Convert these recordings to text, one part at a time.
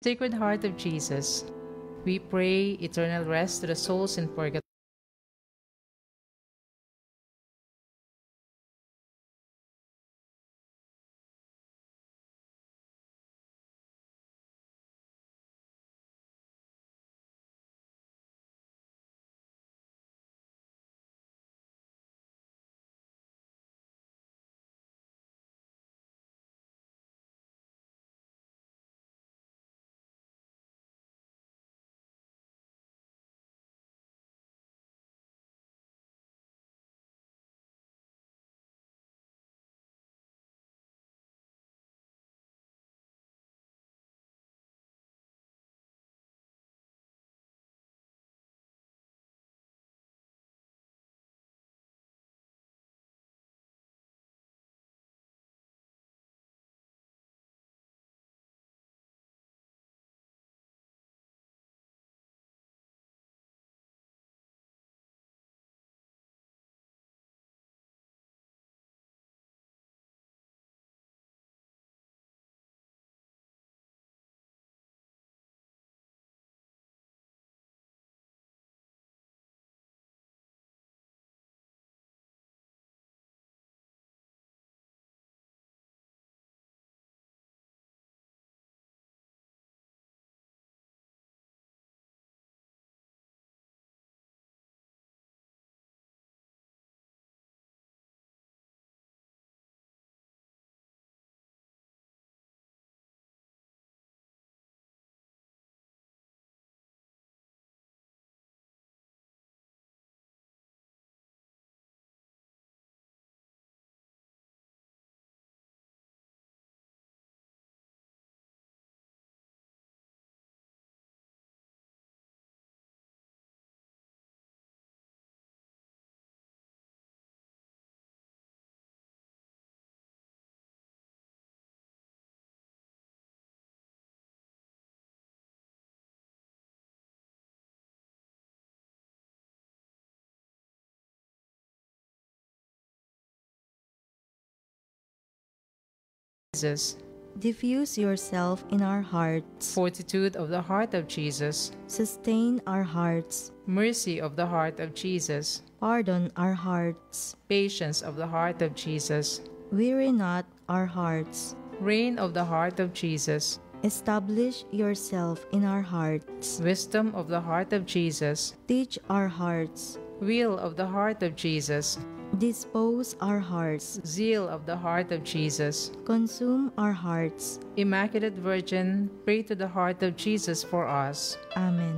Sacred Heart of Jesus, we pray eternal rest to the souls in purgatory. Jesus, Diffuse yourself in our hearts. fortitude of the heart of Jesus, Sustain our hearts. mercy of the heart of Jesus, Pardon our hearts. patience of the heart of Jesus, Weary not our hearts. reign of the heart of Jesus, Establish yourself in our hearts. wisdom of the heart of Jesus, Teach our hearts. will of the heart of Jesus, Dispose our hearts. zeal of the heart of Jesus. Consume our hearts. Immaculate Virgin, pray to the heart of Jesus for us. Amen.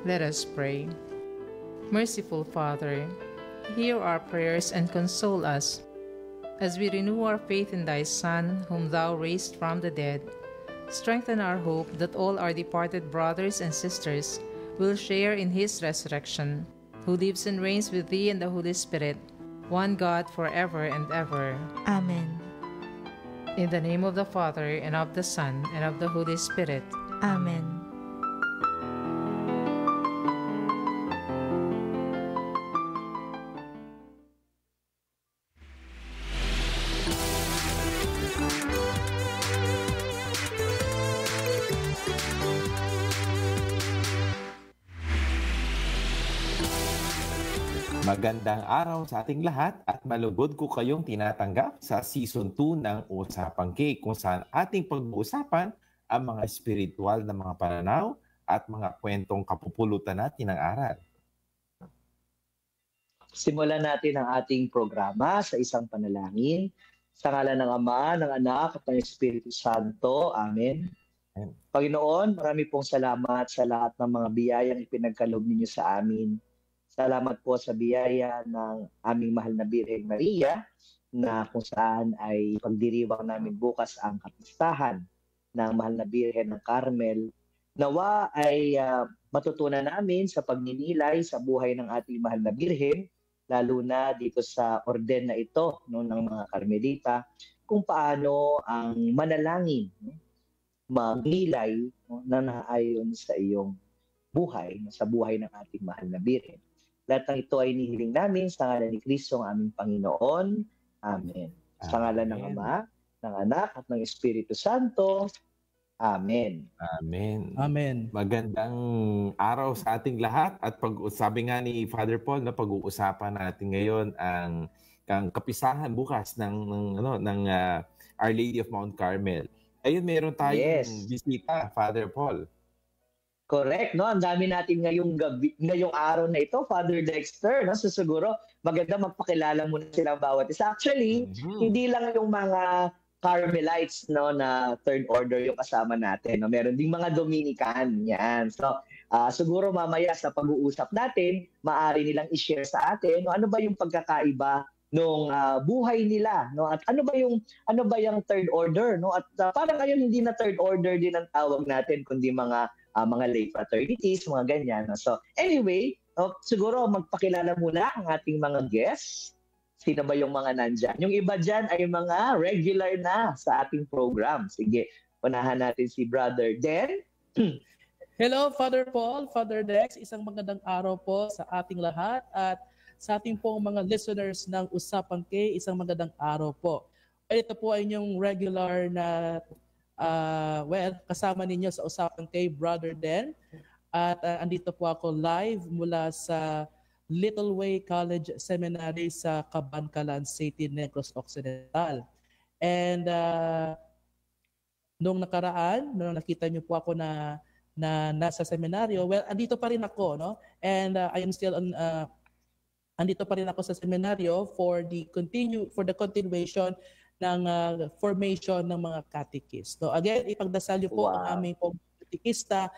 Let us pray. Merciful Father, hear our prayers and console us as we renew our faith in Thy Son, whom Thou raised from the dead. Strengthen our hope that all our departed brothers and sisters will share in His resurrection, who lives and reigns with Thee and the Holy Spirit, one God forever and ever. Amen. In the name of the Father, and of the Son, and of the Holy Spirit. Amen. Magandang araw sa ating lahat at malugod ko kayong tinatanggap sa Season 2 ng Usapang K, kung saan ating pag-uusapan ang mga espiritual na mga pananaw at mga kwentong kapupulutan natin ng aral. Simulan natin ang ating programa sa isang panalangin. Sa ngalan ng Ama, ng Anak, at ng Espiritu Santo. Amen. Amen. Panginoon, marami pong salamat sa lahat ng mga biyayang ipinagkaloob ninyo sa amin. Salamat po sa biyaya ng aming mahal na Birheng Maria, na kung saan ay pagdiriwang namin bukas ang kapistahan ng mahal na Birhen ng Carmel. Nawa ay matutunan namin sa pagninilay sa buhay ng ating mahal na Birhen, lalo na dito sa orden na ito ng mga Carmelita, kung paano ang manalangin, magnilay na naayon sa iyong buhay, sa buhay ng ating mahal na Birhen. Lahat ng ito ay nihiling namin sa ngalan ni Kristo ang aming Panginoon. Amen. Sa ngalan ng Ama, ng Anak, at ng Espiritu Santo. Amen. Amen. Amen. Magandang araw sa ating lahat at sabi nga ni Father Paul na pag-uusapan natin ngayon ang kapisahan bukas ng Our Lady of Mount Carmel. Ayun, meron tayong bisita, Father Paul. Correct, no? Ang dami natin ngayong araw na ito, Father Dexter, no? So siguro maganda magpakilala muna silang bawat isa. Actually, hindi lang yung mga Carmelites, no, na third order yung kasama natin, no? Meron ding mga Dominican, yan. So siguro mamaya sa pag-uusap natin, maaari nilang i-share sa atin, no, ano ba yung pagkakaiba nung buhay nila, no, at ano ba yung third order, no, at parang ngayon hindi na third order din ang tawag natin kundi mga lay fraternities, mga ganyan, no? So anyway, siguro magpakilala muna ang ating mga guests. Sino ba yung mga nandyan? Yung iba dyan ay mga regular na sa ating program. Sige, unahan natin si Brother Den. Hello, Father Paul, Father Dex. Isang magandang araw po sa ating lahat at sa ating pong mga listeners ng Usapang K, isang magandang araw po. Ito po ay inyong regular na kasama ninyo sa Usapang K, Brother Den. At andito po ako live mula sa Little Way College Seminary sa Cabancalan City, Negros Occidental. And nung nakaraan, nung nakita niyo po ako na nasa seminaryo, well, andito pa rin ako, no? And I am still andito pa rin ako sa seminaryo for the continuation ng formation ng mga catechist. So again, ipagdasal niyo po ang aming catechista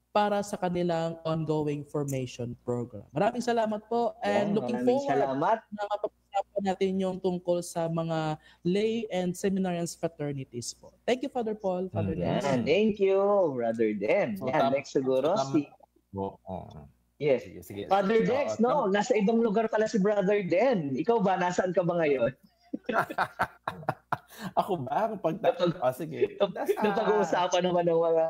para sa kanilang ongoing formation program. Maraming salamat po and looking forward na mapag-usapan natin yung tungkol sa mga lay and seminarians fraternities po. Thank you, Father Paul. Father Den. Thank you, Brother Den. So, next siguro si... Yes. Sige. Father Dex, no? Nasa ibang lugar pala si Brother Den. Ikaw ba? Nasaan ka ba ngayon? Ako ba? Sige. Napag-uusapan naman ng mga...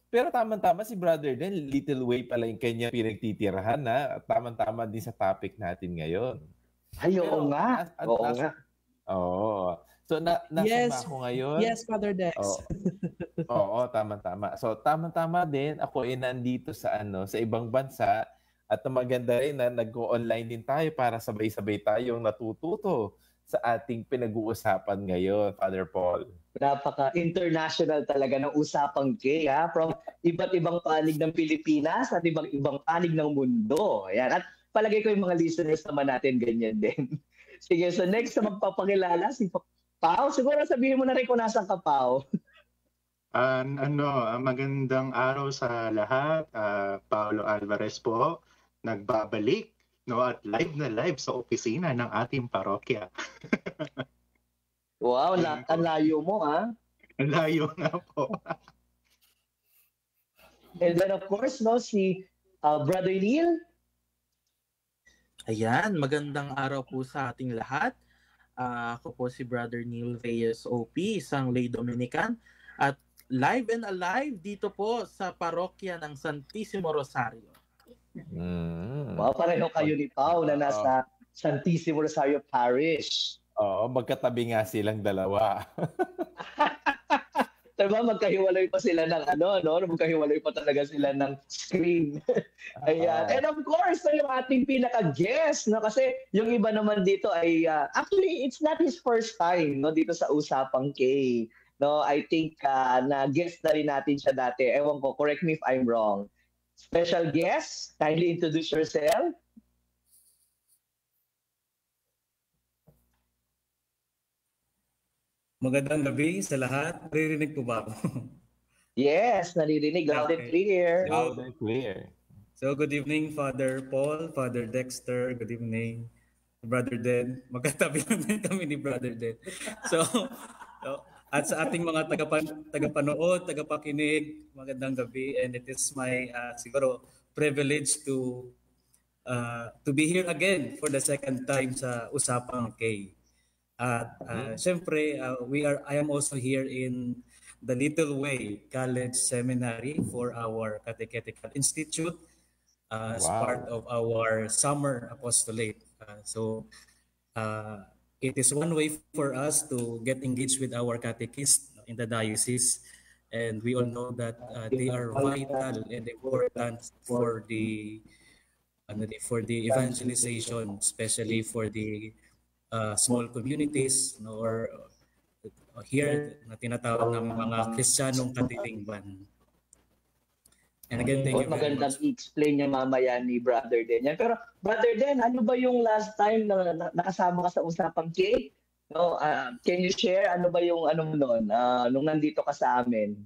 Pero tama-tama si Brother Den, Little Way pala yung kanya pinagtitirahan na tama-tama din sa topic natin ngayon. Ay, oo nga. Oo. So, nasa ako ngayon. Yes, Father Dex. Oo, tama-tama. So, tama-tama din ako ay nandito sa ibang bansa at maganda rin na nag-online din tayo para sabay-sabay tayong natututo sa ating pinag-uusapan ngayon, Father Paul. Napaka-international talaga ng Usapang K, ha? From iba't ibang panig ng Pilipinas at ibang panig ng mundo. Ayan. At palagay ko yung mga listeners naman natin ganyan din. Sige, so next na magpapakilala si Pao. Siguro sabihin mo na rin kung nasan ka, Pao. Magandang araw sa lahat. Paolo Alvarez po, nagbabalik, no, at live na live sa opisina ng ating parokya. Wow, ang layo mo, ha? Ang layo nga po. And then of course, no, si Brother Neil. Ayan, magandang araw po sa ating lahat. Ako po si Brother Neil Reyes OP, isang lay Dominican. At live and alive dito po sa parokya ng Santissimo Rosario. Wow, pareho kayo ni Pao na nasa Santissimo Rosario Parish. Oo, magkatabi nga silang dalawa. Diba, magkahiwalay pa sila ng magkahiwalay pa talaga sila ng screen. Ayan. And of course, yung ating pinaka-guest, no? Kasi yung iba naman dito ay, actually, it's not his first time, no, dito sa Usapang K. No, I think na guest na rin natin siya dati. Ewan ko, correct me if I'm wrong. Special guest, kindly introduce yourself. Magandang gabi sa lahat. Naririnig po ba ako? Yes, naririnig. Loud and clear. Loud and clear. So, good evening, Father Paul, Father Dexter. Good evening, Brother Den. Magkatabi lang din kami ni Brother Den. So, at sa ating mga tagapanood, tagapakinig, magandang gabi. And it is my, siguro, privilege to be here again for the second time sa Usapang K. At syempre, I am also here in the Little Way College Seminary for our Catechetical Institute as part of our summer apostolate. it is one way for us to get engaged with our catechists in the diocese. And we all know that they are vital and important for the evangelization, especially for the small communities, or here na tinatawag ng mga Kristiyanong katilingban. And again, thank you very much. Magandang i-explain niya mamaya ni Brother Den yan. Pero Brother Den, ano ba yung last time na nakasama ka sa Usapang K? No, can you share ano ba yung noon nung nandito ka sa amin?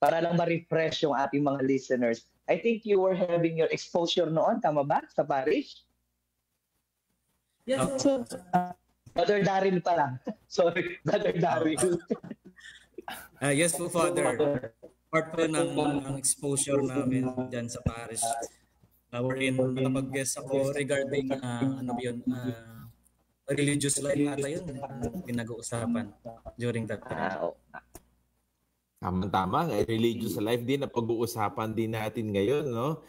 Para lang ma-refresh yung ating mga listeners. I think you were having your exposure noon, tama ba? Sa parish? Yes, so, Brother Daryl pa lang. Sorry, Brother Daryl. Yes po, Father. Part po ng exposure namin dyan sa parish. Wherein nakapag-guest ako regarding religious life ata yun pinag-uusapan during that time. Tama-tama, religious life din na pag-uusapan din natin ngayon, no?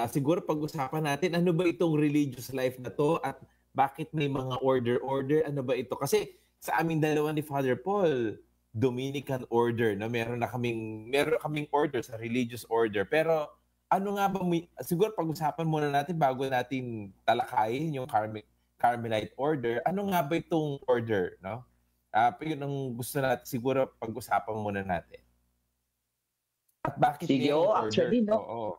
Siguro pag-usapan natin, ano ba itong religious life na to at bakit may mga order, ano ba ito? Kasi sa aming dalawa ni Father Paul, Dominican order, no? Meron kaming order sa religious order. Pero ano nga ba, siguro pag-usapan muna natin bago natin talakayin yung Carmelite order, ano nga ba itong order, no? Yun ang gusto natin siguro pag-usapan muna natin. At bakit sige, actually, no? Oo.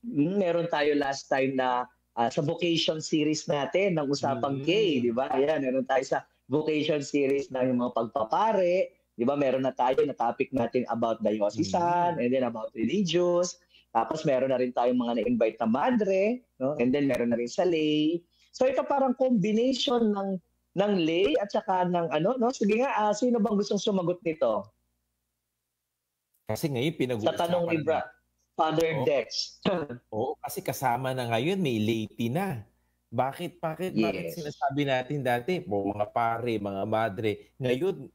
Meron tayo last time na sa vocation series natin ng Usapang K, di ba? Ayan, meron tayo sa vocation series na yung mga pagpapare, di ba? Meron na tayo na topic natin about diocesan, and then about religious. Tapos meron na rin tayong mga na-invite na madre, no? And then meron na rin sa lay. So ito parang combination ng lay at saka ng no? Sige nga, sino bang gustong sumagot nito? Kasi ngayon pinag-uusapan sa tanong ni Father Dex. Oo, kasi kasama na ngayon may laity na. Bakit sinasabi natin dati, mga pare, mga madre, ngayon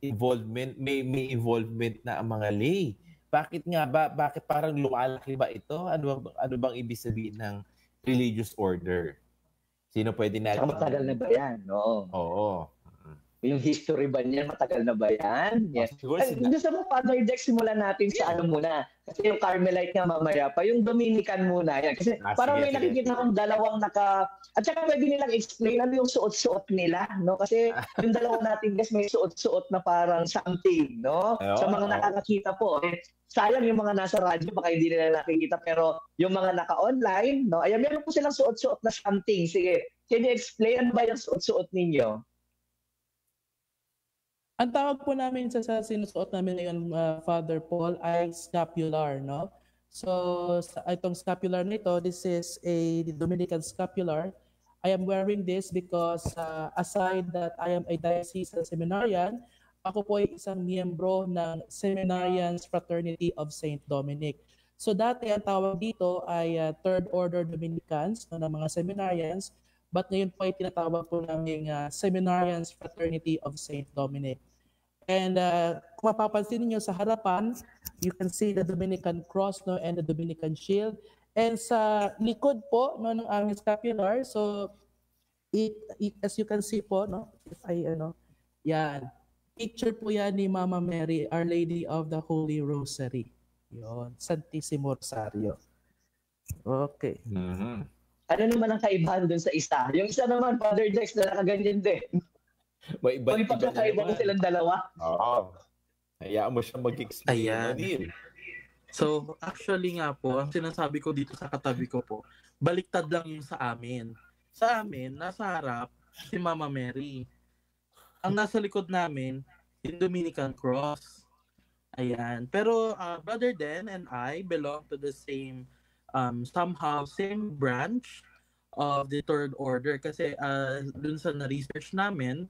may involvement na ang mga lay. Bakit nga ba? Bakit parang lumalaki ba ito? Ano bang ibig sabihin ng religious order? Sino pwede natin? Matagal na ba yan? Oo. Yung history ba niya, matagal na ba yan? Yes. Gusto mo, Father Dex, simulan natin sa muna. Kasi yung Carmelite nga mamaya pa, yung Dominican muna. Yan. Kasi parang may nakikita akong dalawang at saka pwede nilang explain ano yung suot-suot nila. No? Kasi yung dalawang natin guys, may suot-suot na parang something. No? Sa mga nakakakita po. Sayang yung mga nasa radyo, baka hindi nila nakikita. Pero yung mga naka-online, no? Ayan, meron po silang suot-suot na something. Sige, can you explain ano ba yung suot-suot ninyo? Ang tawag po namin sa sinusuot namin ngayon, Father Paul, ay scapular, no? So, itong scapular nito, this is a Dominican scapular. I am wearing this because aside that I am a diocesan seminarian, ako po ay isang miyembro ng Seminarians Fraternity of St. Dominic. So dati ang tawag dito ay Third Order Dominicans, no, ng mga seminarians, but ngayon po ay tinatawag po namin Seminarians Fraternity of St. Dominic. And kung mapapansin niyo sa harapan, you can see the Dominican cross, no, and the Dominican shield. And sa likod po, no, ng aming scapular, so as you can see po, no, if I yan, picture po yan ni Mama Mary, Our Lady of the Holy Rosary. Yon, Santissimo Rosario. Okay. Mm-hmm. Ano naman ang kaibahan dun sa isa? Yung isa naman, Father Dex, na nakaganyan din. May pagkakaiba ko silang dalawa. Oo. Hayaan mo siya mag-explain. Ayan. So, actually nga po, ang sinasabi ko dito sa katabi ko po, baliktad lang yung sa amin. Sa amin, nasa harap, si Mama Mary. Ang nasa likod namin, yung Dominican Cross. Ayan. Pero Brother Den and I belong to the same, somehow, same branch of the Third Order. Kasi dun sa na-research namin,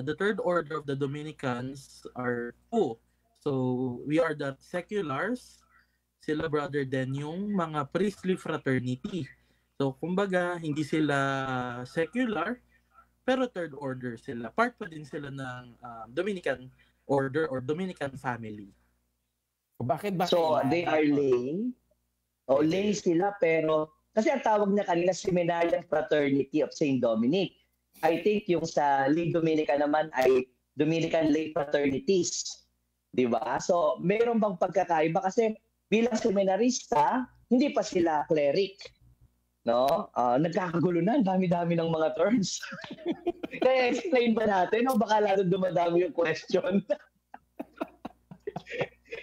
the Third Order of the Dominicans are two. So, we are the seculars. Sila, Brother Den, yung mga priestly fraternity. So, kumbaga, hindi sila secular, pero Third Order sila. Part pa din sila ng Dominican Order or Dominican family. Bakit? So, they are lay. O, lay sila, pero kasi ang tawag na kanila Seminarian Fraternity of St. Dominic. I think yung sa Lay Dominican naman ay Dominican Lay Fraternities. Di ba? So, mayroon bang pagkakaiba? Kasi bilang seminarista, hindi pa sila cleric. No? Nagkakagulo na, dami-dami ng mga terms. Kaya explain ba natin o baka lalo dumadami yung question?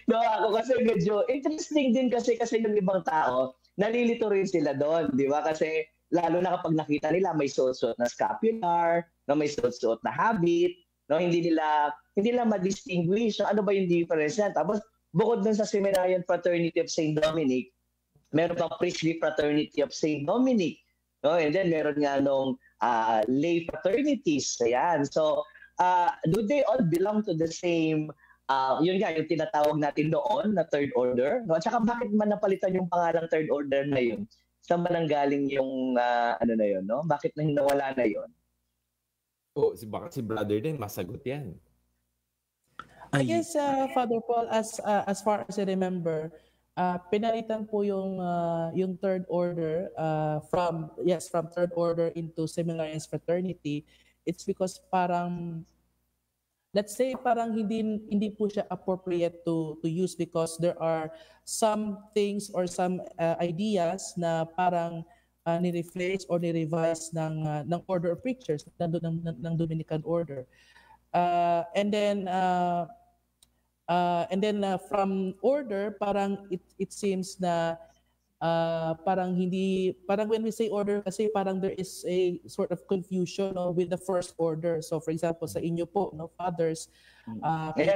No, ako kasi medyo interesting din kasi yung ibang tao, nalilito rin sila doon, di ba? Kasi lalo na kapag nakita nila may suot-suot na scapular, no, may suot-suot na habit, no, hindi nila ma-distinguish ano ba yung difference yan. Tapos bukod dun sa Seminarian Fraternity of St. Dominic, meron pang Priestly Fraternity of St. Dominic, no? And then meron nga nung lay fraternities. Ayan. So, do they all belong to the same yun nga, yung tinatawag natin noon na third order. No? At saka bakit man napalitan yung pangalang third order na yun? Saan ba nanggaling yung ano na yun? No? Bakit nawala na yun? Baka si brother din, masagot yan. I guess, Father Paul, as far as I remember, pinalitan po yung third order from third order into Seminarian Fraternity. It's because parang let's say parang hindi po siya appropriate to use because there are some things or some ideas na parang ni-replace or ni-revise ng order of preachers ng Dominican order. And then from order parang it seems na parang when we say order kasi parang there is a sort of confusion with the first order. So for example sa inyo po fathers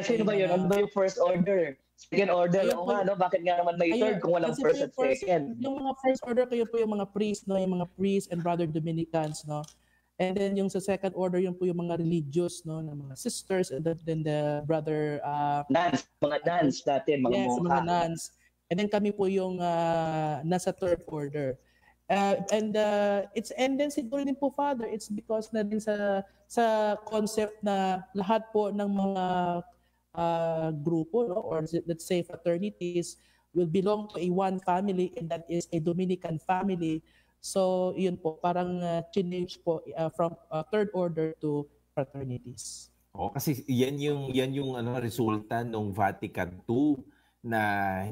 sino ba yun? Ano ba yung first order? Second order bakit nga naman may third kung walang first at second? Yung mga first order kayo po yung mga priest yung mga priest and brother Dominicans and then yung sa second order yung po yung mga religious ng mga sisters and then the brother nuns, mga nuns natin, mga monka. Mga nuns. And then kami po yung nasa third order. And then siguro din po, Father, it's because na din sa concept na lahat po ng mga grupo or let's say fraternities will belong to a one family and that is a Dominican family. So yun po, parang change po from third order to fraternities. Kasi yan yung resulta ng Vatican II na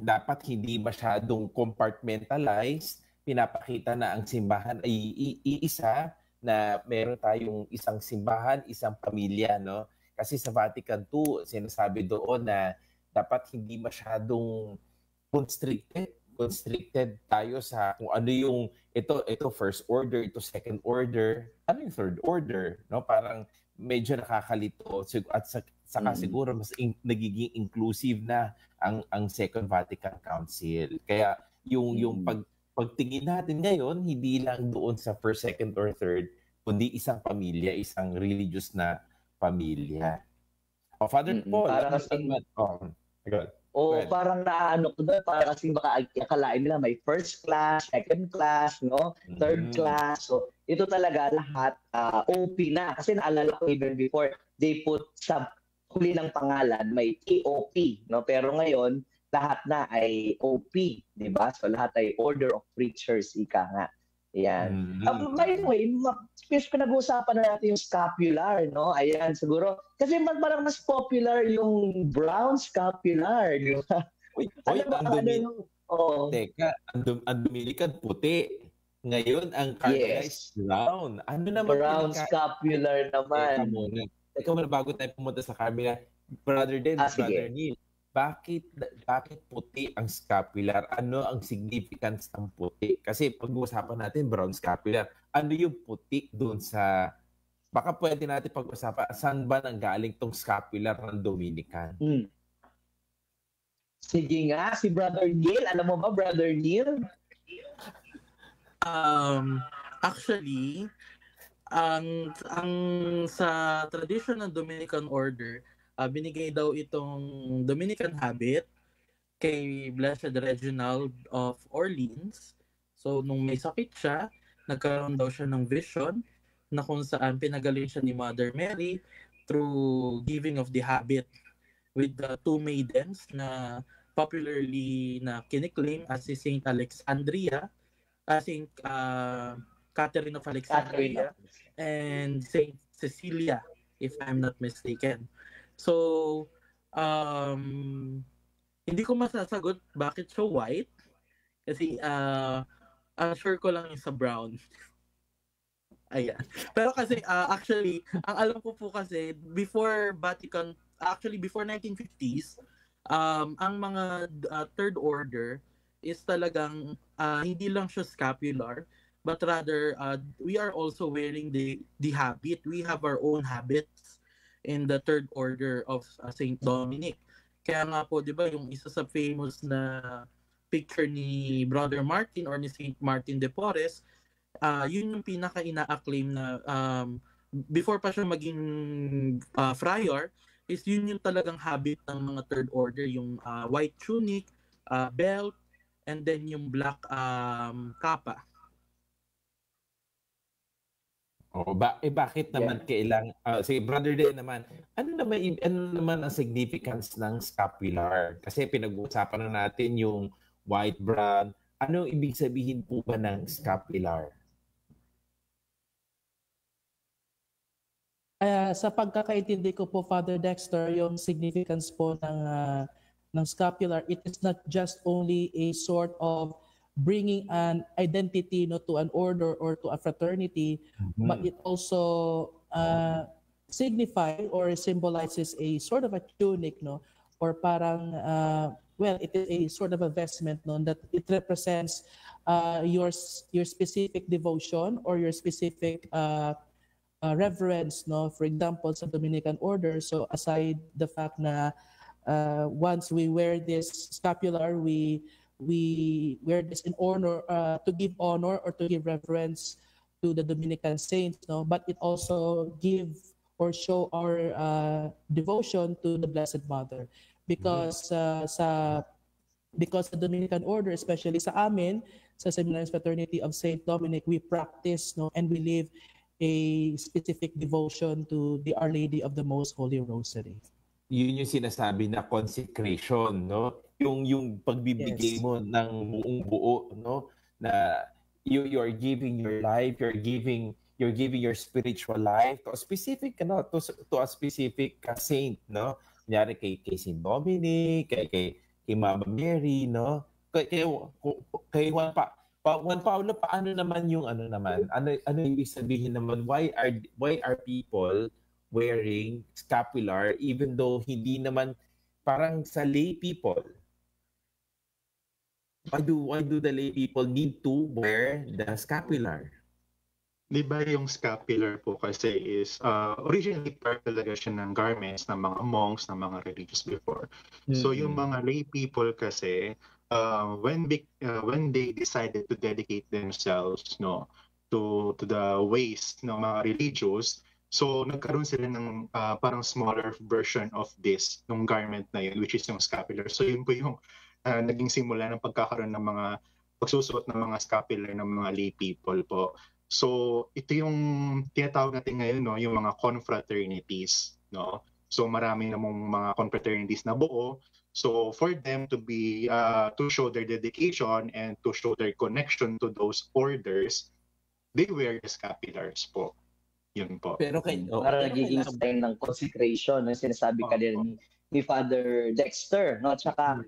dapat hindi masyadong compartmentalized, pinapakita na ang simbahan ay iisa, na meron tayong isang simbahan, isang pamilya, no? Kasi sa Vatican II, sinasabi doon na dapat hindi masyadong constricted tayo sa kung ano yung ito first order, ito second order, ano yung third order, no? Parang medyo nakakalito at saka siguro mas nagiging inclusive na ang Second Vatican Council. Kaya yung pagtingin natin ngayon hindi lang doon sa first, second or third, kundi isang pamilya, isang religious na pamilya. Father Paul, parang naano ko doon, parang kasi baka akalain nila may first class, second class, no? Third class. So ito talaga lahat OP na. Kasi naalala ko even before, they put sa huli ng pangalan, may TOP, no? Pero ngayon, lahat na ay OP, di ba? So lahat ay Order of Preachers, ika nga. Ayan. By the way, pinag-uusapan na natin yung scapular, no? Ayan, siguro. Kasi parang mas popular yung brown scapular, di ba? Teka, ang Dominican puti. Ngayon, ang Carmelite brown. Ano naman? Brown scapular naman. Teka muna, bago tayo pumunta sa Carmela, Brother Neil, bakit puti ang scapular? Ano ang significance ng puti? Kasi pag-uusapan natin brown scapular, ano yung puti doon sa... Baka pwede natin pag-usapan, saan ba nanggaling tong scapular ng Dominican? Sige nga, si Brother Neil. Alam mo ba, Brother Neil? Actually, ang sa tradition ng Dominican Order, binigay daw itong Dominican habit kay Blessed Reginald of Orleans. So nung may sakit siya, nagkaroon daw siya ng vision na kung saan pinagaling siya ni Mother Mary through giving of the habit with the two maidens na popularly na kiniklaim as si Saint Alexandria, Catherine of Alexandria, and Saint Cecilia, if I'm not mistaken. So, hindi ko masasagot bakit siya white. Kasi, ang sure ko lang yung sa brown. Ayan. Pero kasi, actually, ang alam ko po kasi, before 1950s, ang mga third order is talagang hindi lang siya scapular, but rather we are also wearing the habit. We have our own habits in the third order of Saint Dominic. Kaya nga po, di ba, yung isa sa famous na picture ni Brother Martin or ni Saint Martin de Porres, yun yung pinaka-ina-acclaim na before pa siya maging friar, is yun yung talagang habit ng mga third order, yung white tunic, belt, and then yung black kapa. Bakit naman sige, Brother Dan naman, ano naman ang significance ng scapular? Kasi pinag-uusapan na natin yung white, brown. Ano ibig sabihin po ba ng scapular? Sa pagkakaintindi ko po, Father Dexter, yung significance po ng scapular, it is not just only a sort of bringing an identity to an order or to a fraternity, but it also signifies or symbolizes a sort of a tunic, or parang it is a sort of a vestment, that it represents your specific devotion or your specific reverence, for example, sa Dominican order. So aside the fact na once we wear this scapular, we wear this in honor, to give honor or to give reverence to the Dominican saints, but it also give or show our devotion to the Blessed Mother, because because the Dominican order, especially sa amin, sa Seminarian Fraternity of Saint Dominic, we practice and we live a specific devotion to the Our Lady of the Most Holy Rosary. Yun yung sinasabi na consecration, yung pagbibigay mo ng buong buo, na you are giving your life, you're giving your spiritual life to a specific to a specific saint, kunyari kay Saint Dominic, kay Mama Mary, kay Juan Paulo, paano naman yung ano ibig sabihin naman, why are people wearing scapular even though hindi naman parang sa lay people? Why do the lay people need to wear the scapular? Di ba yung scapular po kasi is originally part talaga siya ng garments ng mga monks, ng mga religious before. So yung mga lay people kasi when they decided to dedicate themselves to the ways ng mga religious, so nagkaroon sila ng parang smaller version of this, ng garment na yun, which is yung scapular. So yun po yung naging simula ng pagkakaroon ng mga pagsusuot ng mga scapular ng mga lay people po. So ito yung tinatawag natin ngayon, yung mga confraternities, So marami namang mga confraternities na buo. So for them to be to show their dedication and to show their connection to those orders, they wear the scapulars po. Yun po. Pero para nagiging sign ng consecration na sinasabi kanina ni Father Dexter, At saka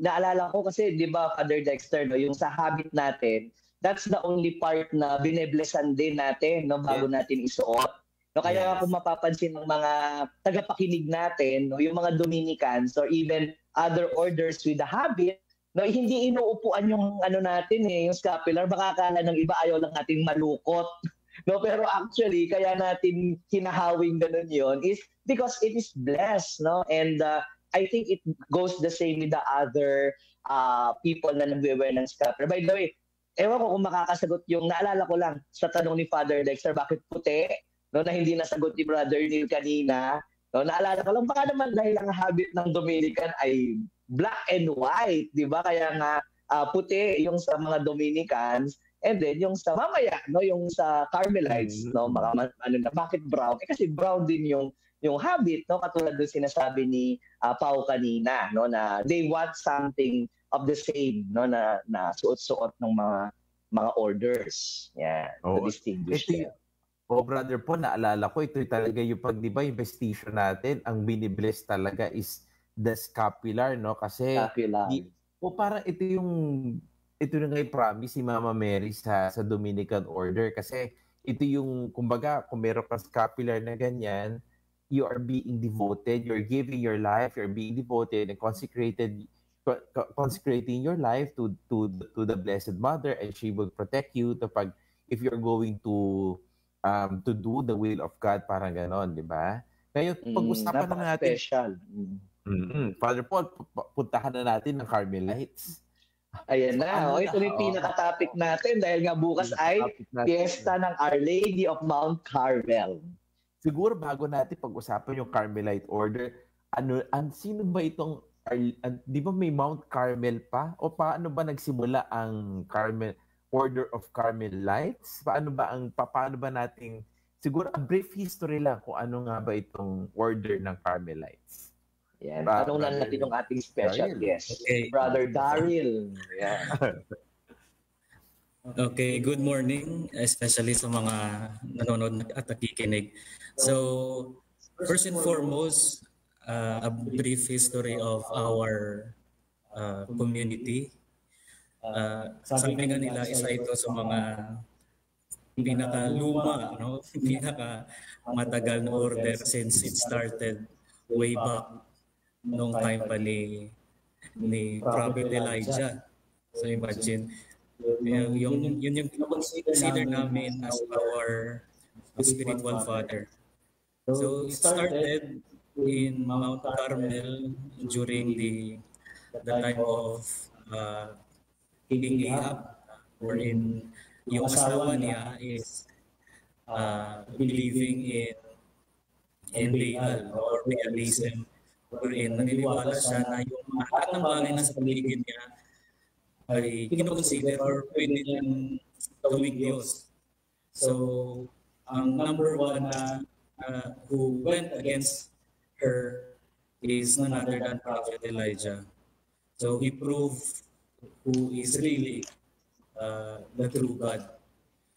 naalala ko kasi 'di ba, Father Dexter, yung sa habit natin, that's the only part na bineblessan din natin bago natin isuot. Kaya kung mapapansin ng mga tagapakinig natin, yung mga Dominicans or even other orders with the habit, hindi inuupuan yung natin yung scapular. Baka akala ng iba ayaw lang nating malukot. Pero actually, kaya natin hinahawing ganun yon is because it is blessed. And I think it goes the same with the other people na nagwe-wear ng scapular. By the way, ewan ko kung makakasagot yung naalala ko lang sa tanong ni Father Dexter, bakit puti? Na hindi nasagot ni Brother Neil kanina. Naalala ko lang, baka naman dahil ang habit ng Dominican ay black and white, di ba? Kaya nga puti yung sa mga Dominicans, and then yung sa mamaya, yung sa Carmelites, bakit brown? Kasi brown din yung habit, katulad doon sinasabi ni Pao kanina, na they want something of the same, na suot-suot ng mga orders. Yan, to Oo. distinguish Ito them. Brother Paul, naalala ko, ito talaga yung pag, di ba, yung vestation natin, ang binibless talaga is the scapular, no? Kasi, Scapular. parang ito na nga yung promise ni Mama Mary sa Dominican Order. Kasi, ito yung, kumbaga, kung meron kang scapular na ganyan, you are being devoted, you're giving your life, you're being devoted and consecrating your life to the Blessed Mother, and she will protect you if you're going to do the will of God, parang ganon, di ba? Ngayon, pag-usapan na natin. Special. Father Paul, puntahan na natin ng Carmelites. Ayan na. Ito yung pinaka-topic natin dahil nga bukas ay fiesta ng Our Lady of Mount Carmel. Siguro bago natin pag-usapan yung Carmelite Order, sino ba itong, di ba may Mount Carmel pa? O paano ba nagsimula ang Order of Carmelites? Paano ba nating, siguro a brief history lang kung ano nga ba itong Order ng Carmelites. Yan. Tanong na natin yung ating special guest, Brother Daryl. Yeah. Okay, good morning, especially sa mga nanonood at nakikinig. So, first and foremost, a brief history of our community. Sabi nga nila, isa ito sa mga pinaka-luma, no? Pinaka-matagal na order since it started way back nung time pa ni Prophet Elijah. So imagine, yun yung consider namin as our spiritual father. So it started in Mount Carmel during the time of King Ahab, wherein yung asawa niya is believing in Baal or Baalism, wherein naniniwala siya na yung lahat ng bagay na sa paligid niya ay kinoconsider or pwede niyang gawing Diyos. So, ang number one na who went against her is none other than Prophet Elijah. So, he proved who is really the true God.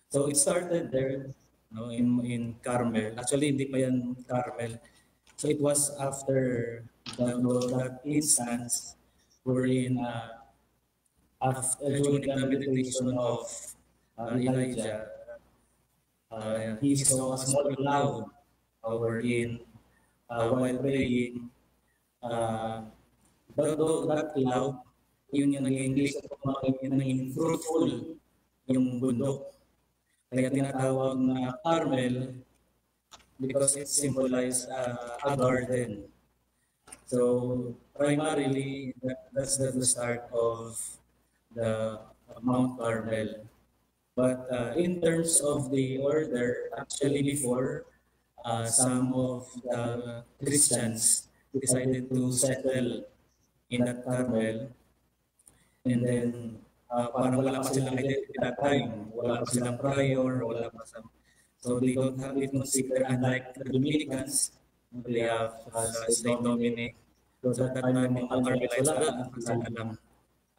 So it started there, no, in Carmel. Actually, hindi pa yan Carmel. So it was after that instance wherein during the meditation of Elijah, he saw a small cloud wherein while praying, that cloud, yun yung naging fruitful yung bundok. Kaya tinatawag na Carmel because it symbolized a garden. So primarily, that's the start of the Mount Carmel. But in terms of the order, actually before, some of the Christians decided to settle in that Carmel. And then, parang wala pa silang identity that time. Wala pa silang prior, wala pa sa... So they don't have it considered, unlike the Dominicans, they have Saint Dominic. So at that time, mga Carmelites wala, kasama lang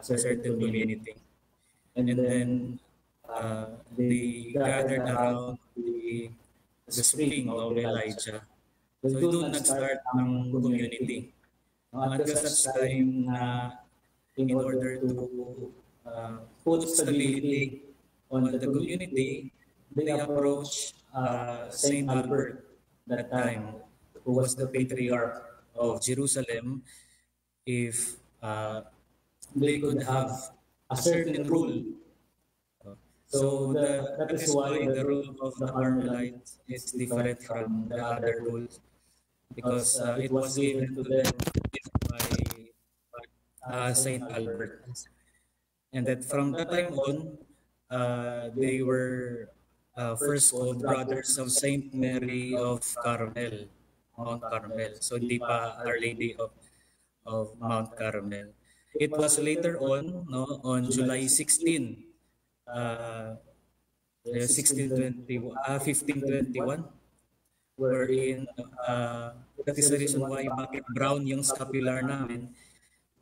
sa certain community. And then, they gathered around the spring of Elijah. So doon nag-start ang community. At such time na in order to put stability on the community, they approached Saint Albert that time, who was the patriarch of Jerusalem, if they could have a certain rule. So that is why the rule of the Carmelites is different from the other rules, because it was given to them by Saint Albert. And that from that time on, they were first called Brothers of Saint Mary of Carmel, Mount Carmel. So hindi pa Our Lady of Mount Carmel. It was later on, no, on July 16, 1521, wherein that is the reason why bakit brown yung scapular namin,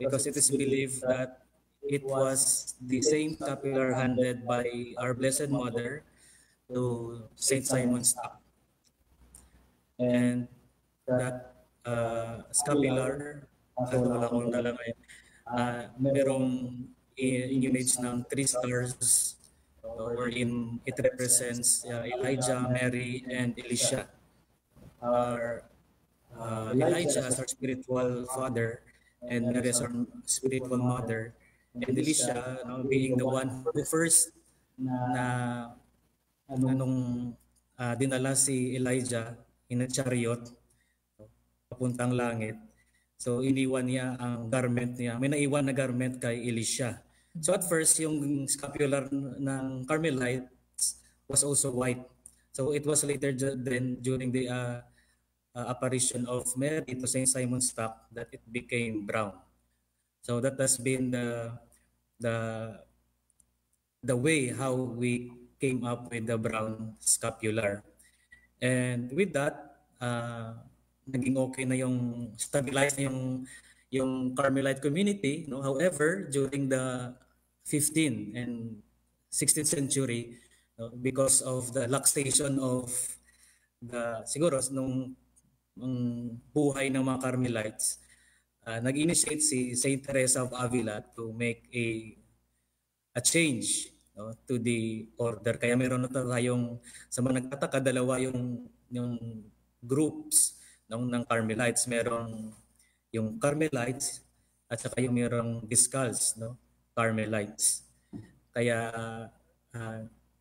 because it is believed that it was the same scapular handed by our Blessed Mother to Saint Simon Stock. And that scapular, wala akong dala ngayon, merong image ng 3 stars wherein it represents Elijah, Mary, and Elisha. Elijah as our spiritual father and Mary as our spiritual mother, and Elisha being the one who first na nung dinala si Elijah in a chariot papuntang langit. So iniwan niya ang garment niya. May naiwan na garment kay Elisha. So at first, yung scapular ng Carmelites was also white. So it was later then during the apparition of Mary to Saint Simon Stock that it became brown. So that has been the way how we came up with the brown scapular. And with that, naging okay na yung stabilized na yung Carmelite community. No? However, during the 15th and 16th century, because of the laxation of siguro nung buhay ng mga Carmelites, nag-initiate si Saint Teresa of Avila to make a change to the order. Kaya meron na tayong, sa mga nagtataka, dalawa yung groups ng Carmelites. Merong yung Carmelites at saka yung merong Discalced, Carmelites. Kaya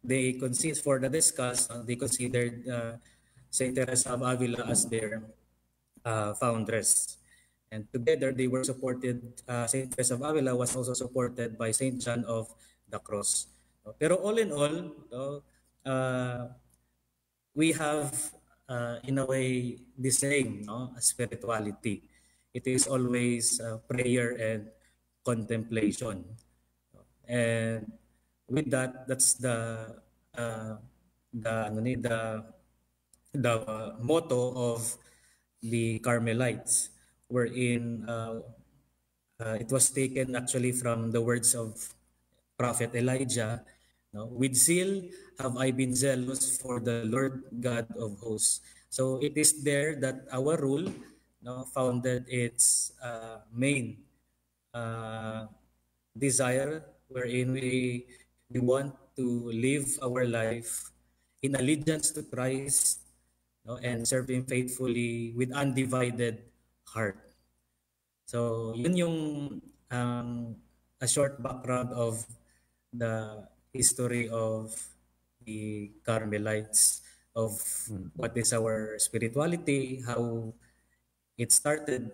they consist for the Discalced, they considered Saint Teresa of Avila as their foundress. And together they were supported, Saint Teresa of Avila was also supported by Saint John of the Cross. Pero all in all, we have in a way the same spirituality. It is always prayer and contemplation. And with that, that's the motto of the Carmelites, wherein it was taken actually from the words of Prophet Elijah. With zeal have I been zealous for the Lord God of hosts. So it is there that our rule founded its main desire, wherein we want to live our life in allegiance to Christ, and serve Him faithfully with undivided heart. So yun yung a short background of the history of the Carmelites, of what is our spirituality, how it started,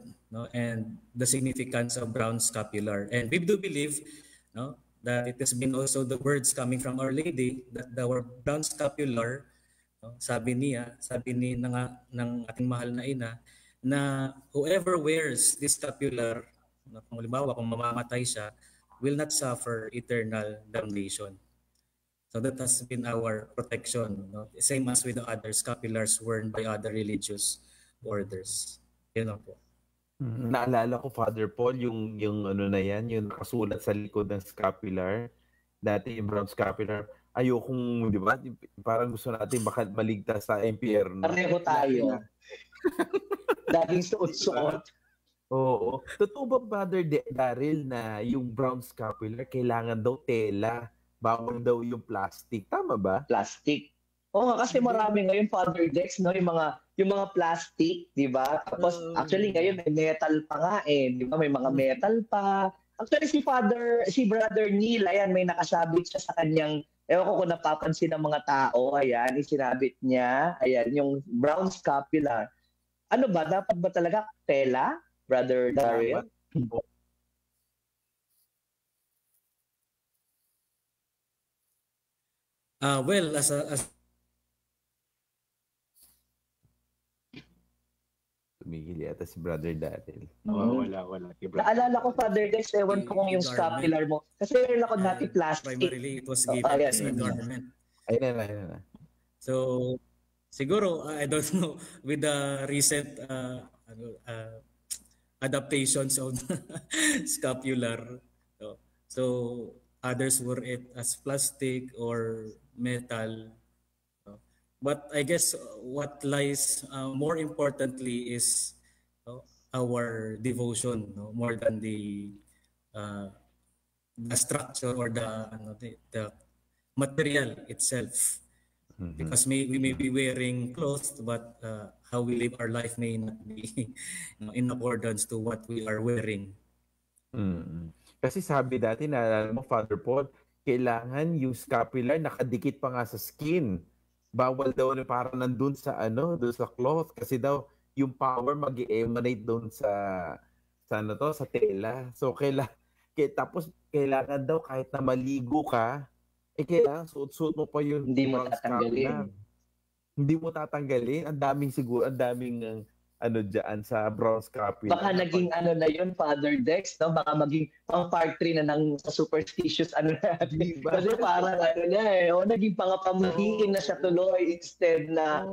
and the significance of brown scapular. And we do believe that it has been also the words coming from Our Lady that our brown scapular, sabi ni ng ating mahal na ina, na whoever wears this scapular, kung halimbawa kung mamamatay siya, will not suffer eternal damnation. So that has been our protection, same as with the other scapulars worn by other religious orders. Yun po. Naalala ko, Father Paul, yung ano na yan, yung nakasulat sa likod ng scapular, dati yung brown scapular, ayokong, di ba, parang gusto natin baka maligtas sa impyerno. Pareho tayo. Daging suot-suot. Oo. Totoo ba, Brother Daryl, na yung brown scapular, kailangan daw tela, bawal daw yung plastic. Tama ba? Plastic. Oo nga, kasi marami ngayon, Father Dex, yung mga plastic, di ba? Tapos, actually ngayon, may metal pa nga di ba? May mga metal pa. Actually, si Brother Neil, ayan, may nakasabit siya sa kanyang, ewan ko kung napapansin ng mga tao, ayan, isinabit niya, ayan, yung brown scapular. Ano ba? Dapat ba talaga tela, Brother Daryl? Well, as tumigil yata si Brother Daryl. Wala. Naalala ko, Father Dex, ewan ko kung yung scapular mo. Kasi meron ako dati plastic. Primarily, it was given as a garment. Ayun na. So, siguro, I don't know, with the recent adaptations of scapular, So others were it as plastic or metal. But I guess what lies more importantly is our devotion, more than uh, the structure or the material itself. Because we may be wearing clothes, but how we live our life may not be in accordance to what we are wearing. Kasi sabi dati, naalala mo, Father Paul, kailangan yung scapular nakadikit pa nga sa skin. Bawal daw na parang nandun sa doon sa cloth kasi daw yung power mag-emanate doon sa tela. So tapos kailangan daw kahit na maligo ka, kailangan suot-suot mo pa yung Hindi mo brown tatanggalin. scapular. Hindi mo tatanggalin. Ang daming dyan sa brown scapular. Baka naging na yun, Father Dex, no? Baka maging pang part 3 na ng superstitious natin. Diba? Kasi parang naging pangapamuhiin na siya tuloy instead na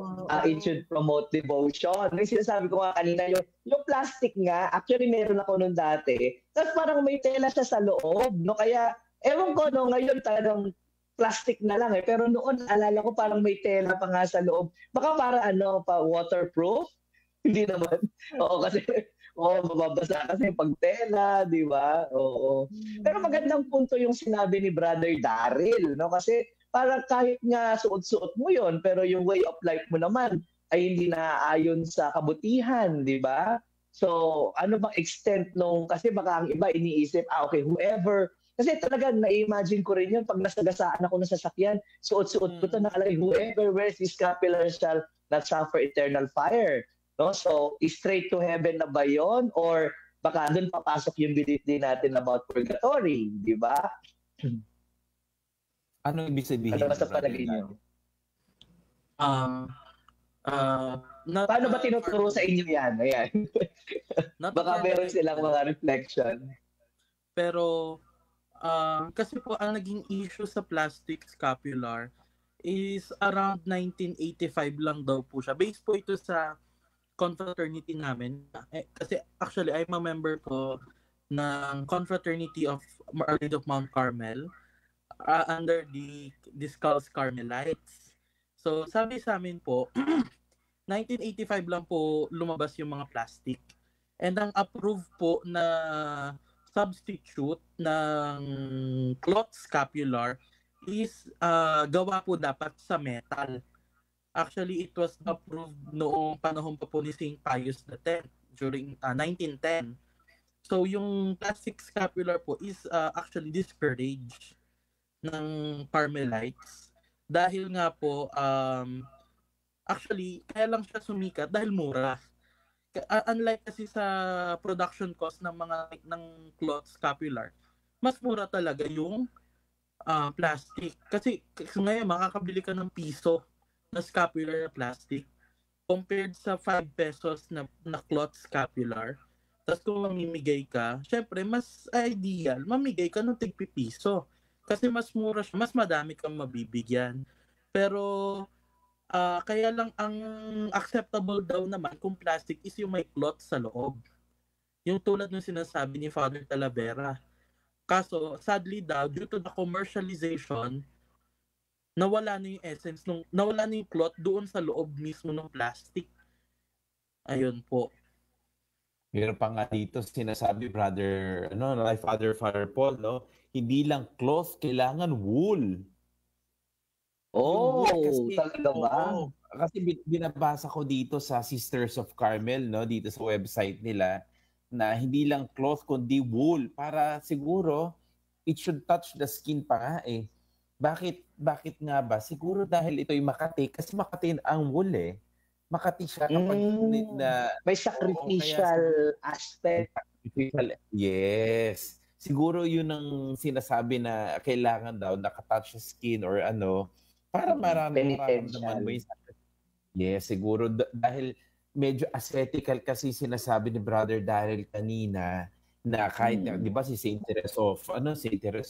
it should promote devotion. Yung sinasabi ko nga kanina, yung plastic nga, actually meron ako nung dati, tapos parang may tela siya sa loob, no? Kaya, ewan ko, no, ngayon talagang plastic na lang pero noon, alala ko parang may tela pa nga sa loob. Baka para pa waterproof? Hindi naman. Oo, kasi mababasa kasi pag tela, di ba? Oo. Pero magandang punto yung sinabi ni Brother Daryl, no? Kasi parang kahit nga suot-suot mo yon, pero yung way of life mo naman ay hindi naaayon sa kabutihan, di ba? So, ano bang extent kasi baka ang iba iniisip, okay, whoever, kasi talaga na-imagine ko rin yun pag nasagasaan ako ng sasakyan, suot-suot ko ito, nakalagay, whoever wears this scapular shall not suffer eternal fire. No? So, straight to heaven na ba yun? Or baka doon papasok yung belief din natin about purgatory, di ba? Ano ibig sabihin? Ano ba sa palagay niyo? Paano ba tinuturo sa inyo yan? Ayan. Baka meron silang mga reflection. Pero, kasi po ang naging issue sa plastic scapular is around 1985 lang daw po siya. Based po ito sa confraternity namin. Kasi actually, I'm a member ko ng Confraternity of Our Lady of Mount Carmel under the Skulls Carmelites. So, sabi sa amin po, 1985 lang po lumabas yung mga plastic. And ang approved po na substitute ng cloth scapular is gawa po dapat sa metal. Actually, it was approved noong panahon pa po ni St. Pius X during 1910. So, yung plastic scapular po is actually discouraged ng Carmelites dahil nga po, actually, kaya lang siya sumikat dahil mura. Unlike kasi sa production cost ng cloth scapular, mas mura talaga yung plastic. Kasi ngayon, makakabili ka ng piso na scapular na plastic compared sa 5 pesos na cloth scapular. Tapos kung mamimigay ka, syempre mas ideal, mamigay ka ng tig-piso. Kasi mas mura siya, mas madami kang mabibigyan. Pero kaya lang ang acceptable daw naman kung plastic is yung may cloth sa loob. Yung tulad ng sinasabi ni Father Talavera. Kaso, sadly daw, due to the commercialization, nawala na yung essence, nawala na yung cloth doon sa loob mismo ng plastic. Ayun po. Meron pa nga dito sinasabi, Father Paul, no? Hindi lang cloth, kailangan wool. Talaga ba? Kasi binabasa ko dito sa Sisters of Carmel, no? Dito sa website nila, na hindi lang cloth, kundi wool. Para siguro, it should touch the skin pa nga eh. Bakit nga ba? Siguro dahil ito'y Makati, kasi Makati ang wool eh. Makati siya kapag may sacrificial aspect. Yes. Siguro yun ang sinasabi na kailangan daw nakatouch sa skin or para marami naman mo yung yes, siguro dahil medyo ascetical kasi sinasabi ni Brother Daryl kanina na kahit di ba si Saint Teresa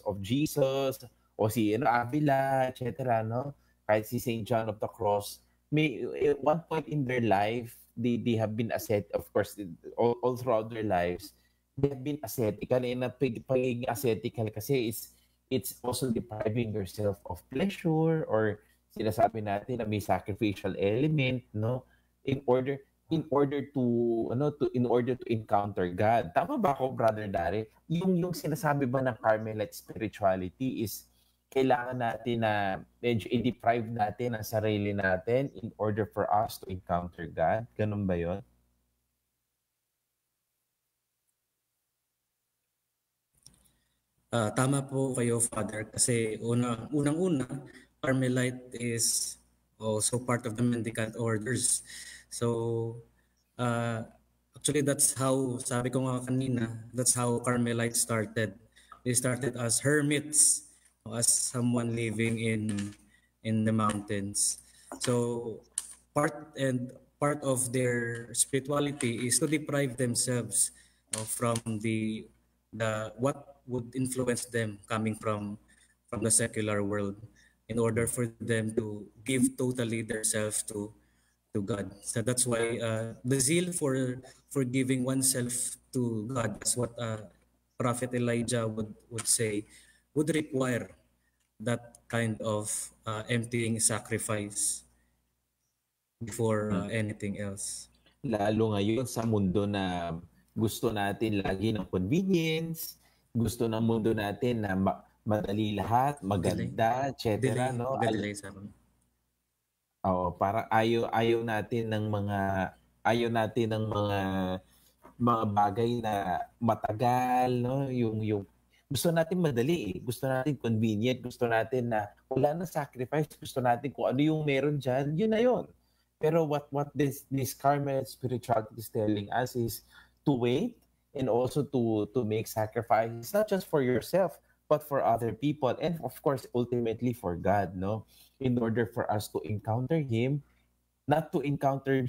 of Jesus o si Avila, etc. no? Kahit si Saint John of the Cross, may one point in their life they have been ascetic, of course, all throughout their lives they have been ascetical, and ang pagiging ascetical kasi is it's also depriving yourself of pleasure, or sinasabi natin na may sacrificial element, no? In order in order to encounter God. Tama ba ako, Brother Dari? Yung sinasabi ba ng Carmelite spirituality is kailangan natin na medyo i-deprive natin ang sarili natin in order for us to encounter God? Ganun ba yun? Tama po kayo, Father, kasi unang-una, Carmelite is also part of the mendicant orders. So, actually, that's how, sabi ko nga kanina, that's how Carmelite started. They started as hermits, as someone living in the mountains. So, part of their spirituality is to deprive themselves from the what would influence them coming from the secular world, in order for them to give totally themselves to God. So that's why the zeal for giving oneself to God, as what Prophet Elijah would say, would require that kind of emptying sacrifice before anything else. Lalo ngayon sa mundo na gusto natin lagi ng convenience, gusto ng mundo natin na madali lahat, maganda, etc. No? Delay sa akin. Oo, parang ayaw natin ng mga bagay na matagal, no? Yung gusto natin madali, gusto natin convenient, gusto natin na wala na sacrifice, gusto natin kung ano yung meron diyan, yun na yun. Pero what this Carmelite spirituality is telling us is to wait, and also to make sacrifices, not just for yourself, but for other people, and of course, ultimately for God, no? In order for us to encounter Him, not to encounter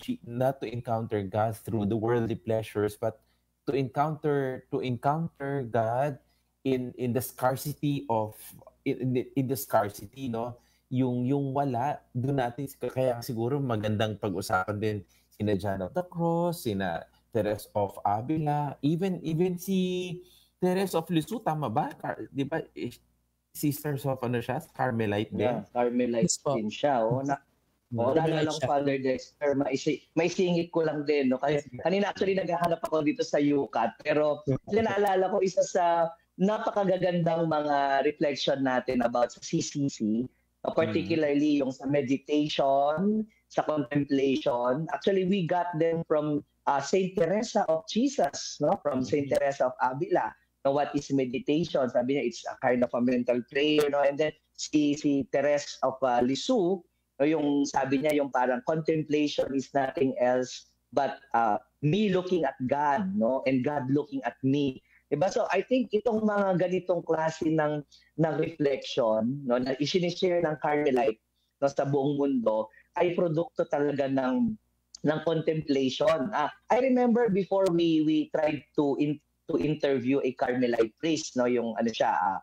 God through the worldly pleasures, but to encounter God in the scarcity of in the scarcity, no? Yung wala, doon natin, kaya siguro magandang pag-usapan din sina John of the Cross, sina Teresa of Avila, even si Teresa of Lisieux, tama ba? Di ba? Sisters of Carmelite din? Yeah, Carmelite din siya. Naalala ko, Father Dexter, may singit ko lang din. No? Kanina actually naghahanap ako dito sa UCAT, pero naalala ko isa sa napakagagandang mga reflection natin about sa CCC, particularly yung sa meditation, sa contemplation. Actually, we got them from Saint Teresa of Jesus, no? From Saint Teresa of Avila. Now, what is meditation? Sabi niya, it's a kind of a mental prayer, no? And then si Teresa of Lisieux, no, yung sabi niya, yung parang contemplation is nothing else but me looking at God, no? And God looking at me. Diba? So I think itong mga ganitong klase ng reflection, no, na isinishare ng Carmelite, no, sa buong mundo, ay produkto talaga ng contemplation. I remember before we tried to interview a Carmelite priest, no, yung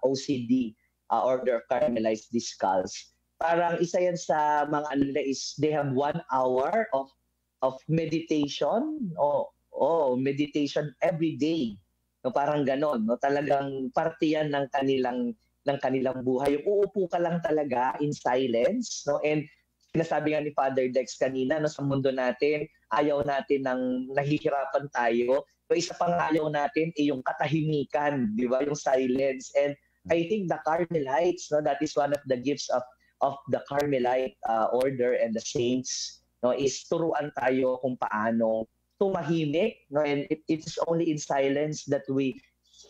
OCD, Order of Carmelites Discals. Parang isa yan sa mga nila is they have 1 hour of meditation, meditation every day. No, parang ganon, no, talagang parte yan ng kanilang buhay. Yung uupo ka lang talaga in silence, no, and sinasabi nga ni Father Dex kanina, no, sa mundo natin, ayaw natin ng nahihirapan tayo. So isa pang ayaw natin yung katahimikan, di ba? Yung silence. And I think the Carmelites, no, that is one of the gifts of the Carmelite order and the saints, no, is turuan tayo kung paano tumahimik, no, and it is only in silence that we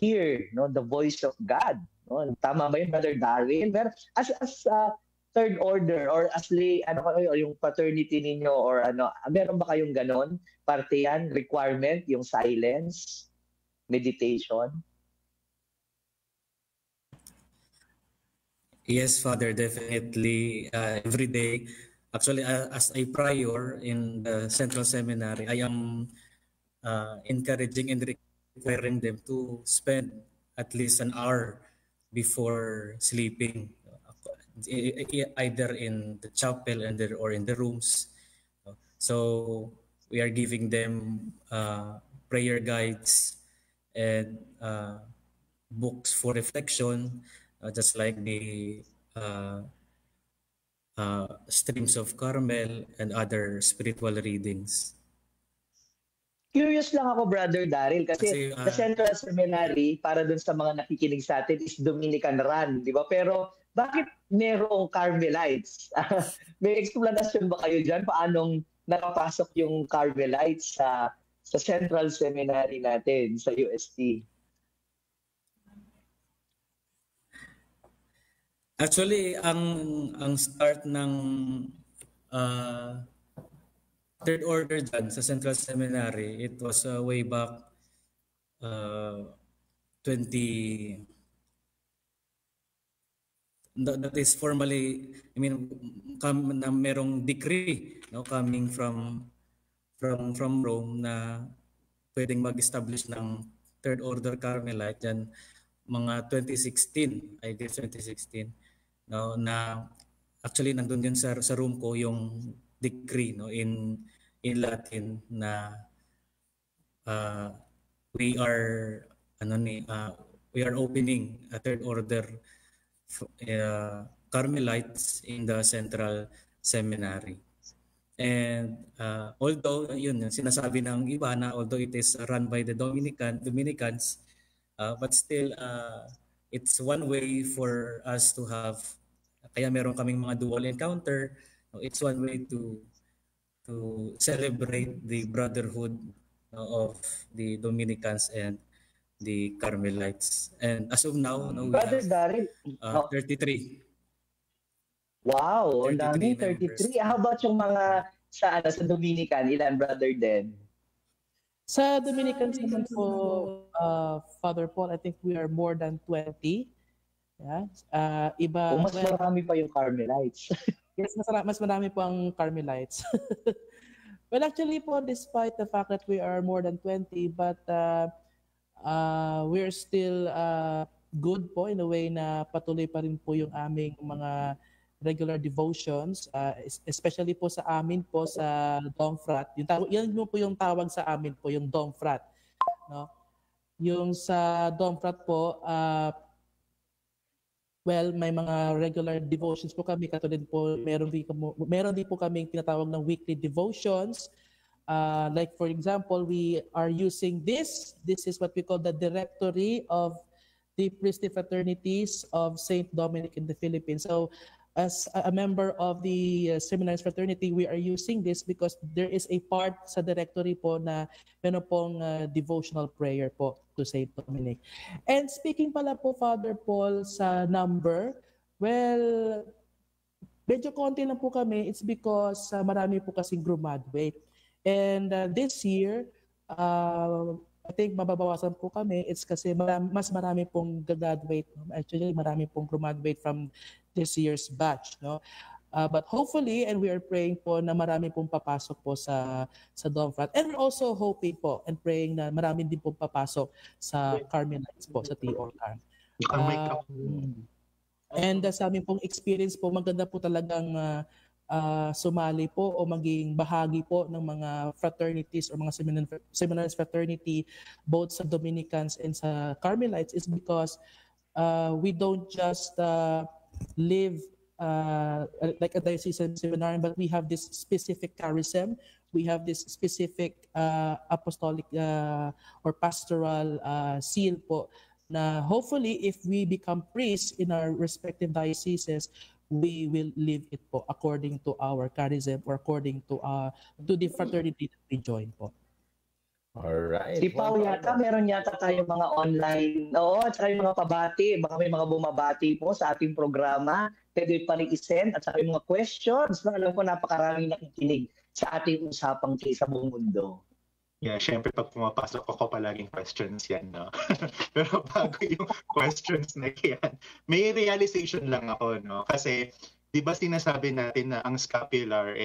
hear, no, the voice of God. No? Tama ba yun, Brother Darwin? Pero as third order or as lay, yung paternity ninyo or meron ba kayong ganon? Parte yan, requirement, yung silence, meditation? Yes, Father, definitely. Every day, actually, as a prior in the Central Seminary, I am encouraging and requiring them to spend at least an hour before sleeping, either in the chapel or in the rooms. So we are giving them prayer guides and books for reflection, just like the Streams of Carmel and other spiritual readings. Curious lang ako, Brother Daryl, kasi Kasi, the Central Seminary, para dun sa mga nakikinig sa atin, is Dominican run, di ba? Pero bakit merong Carmelites? May explanation ba kayo dyan? Paanong nakapasok yung Carmelites sa Central Seminary natin, sa UST? Actually, ang start ng third order dyan sa Central Seminary, it was way back 20. That is formally, I mean, na merong decree, no, coming from Rome na pwedeng mag-establish ng third order Carmelite dyan mga 2016, I guess 2016, no, na actually nandun din sa room ko yung decree, no, in Latin na we are opening a third order Carmelites in the Central Seminary. And although yun sinasabi ng iba na although it is run by the Dominicans, but still it's one way for us to have, kaya meron kaming mga dual encounter. It's one way to celebrate the brotherhood of the Dominicans and the Carmelites. And as of now, we Brother have Daryl, 33. Wow, ang dami, 33. How about yung mga sa Dominican, ilan, Brother Den? Sa Dominicans naman po, Father Paul, I think we are more than 20. Yeah. Mas marami pa yung Carmelites. Yes, mas marami po ang Carmelites. Well, actually po, despite the fact that we are more than 20, but we're still good po in a way na patuloy pa rin po yung aming mga regular devotions, especially po sa amin po sa Domfrat. Yan po yung tawag sa amin po, yung Domfrat. No? Yung sa Domfrat po, well, may mga regular devotions po kami. Katulad po, meron din po kaming tinatawag ng weekly devotions. Like for example, we are using this. This is what we call the Directory of the Priestly Fraternities of St. Dominic in the Philippines. So, as a member of the Seminaries Fraternity, we are using this because there is a part sa directory po na meron pong devotional prayer po to St. Dominic. And speaking pala po, Father Paul, sa number, well, medyo konti lang po kami. It's because marami po kasing graduate. And this year, I think mababawasan po kami. It's kasi mas marami pong graduate. Actually, marami pong graduate from this year's batch, no? But hopefully, and we are praying po na marami pong papasok po sa Domfrat. And we're also hoping po and praying na marami din pong papasok sa Carmelites po, sa TOR. And sa amin pong experience po, maganda po talagang sumali po o maging bahagi po ng mga fraternities or mga seminaries fraternity both sa Dominicans and sa Carmelites is because we don't just live like a diocesan seminary, but we have this specific charism. We have this specific apostolic or pastoral seal po na hopefully if we become priests in our respective dioceses, we will live it po according to our charism or according to the fraternity that we join po. Alright. Si Pao yata, meron yata tayong mga online, at saka yung mga pabati. Baka may mga bumabati po sa ating programa. Pwede pa rin i-send at saka yung mga questions. Alam ko napakaraming nakikinig sa ating usapang sa buong mundo. Yeah, syempre pag pumapasok ako palaging questions yan, no? Pero bago yung questions na yan, may realization lang ako, no? Kasi, di ba sinasabi natin na ang scapular,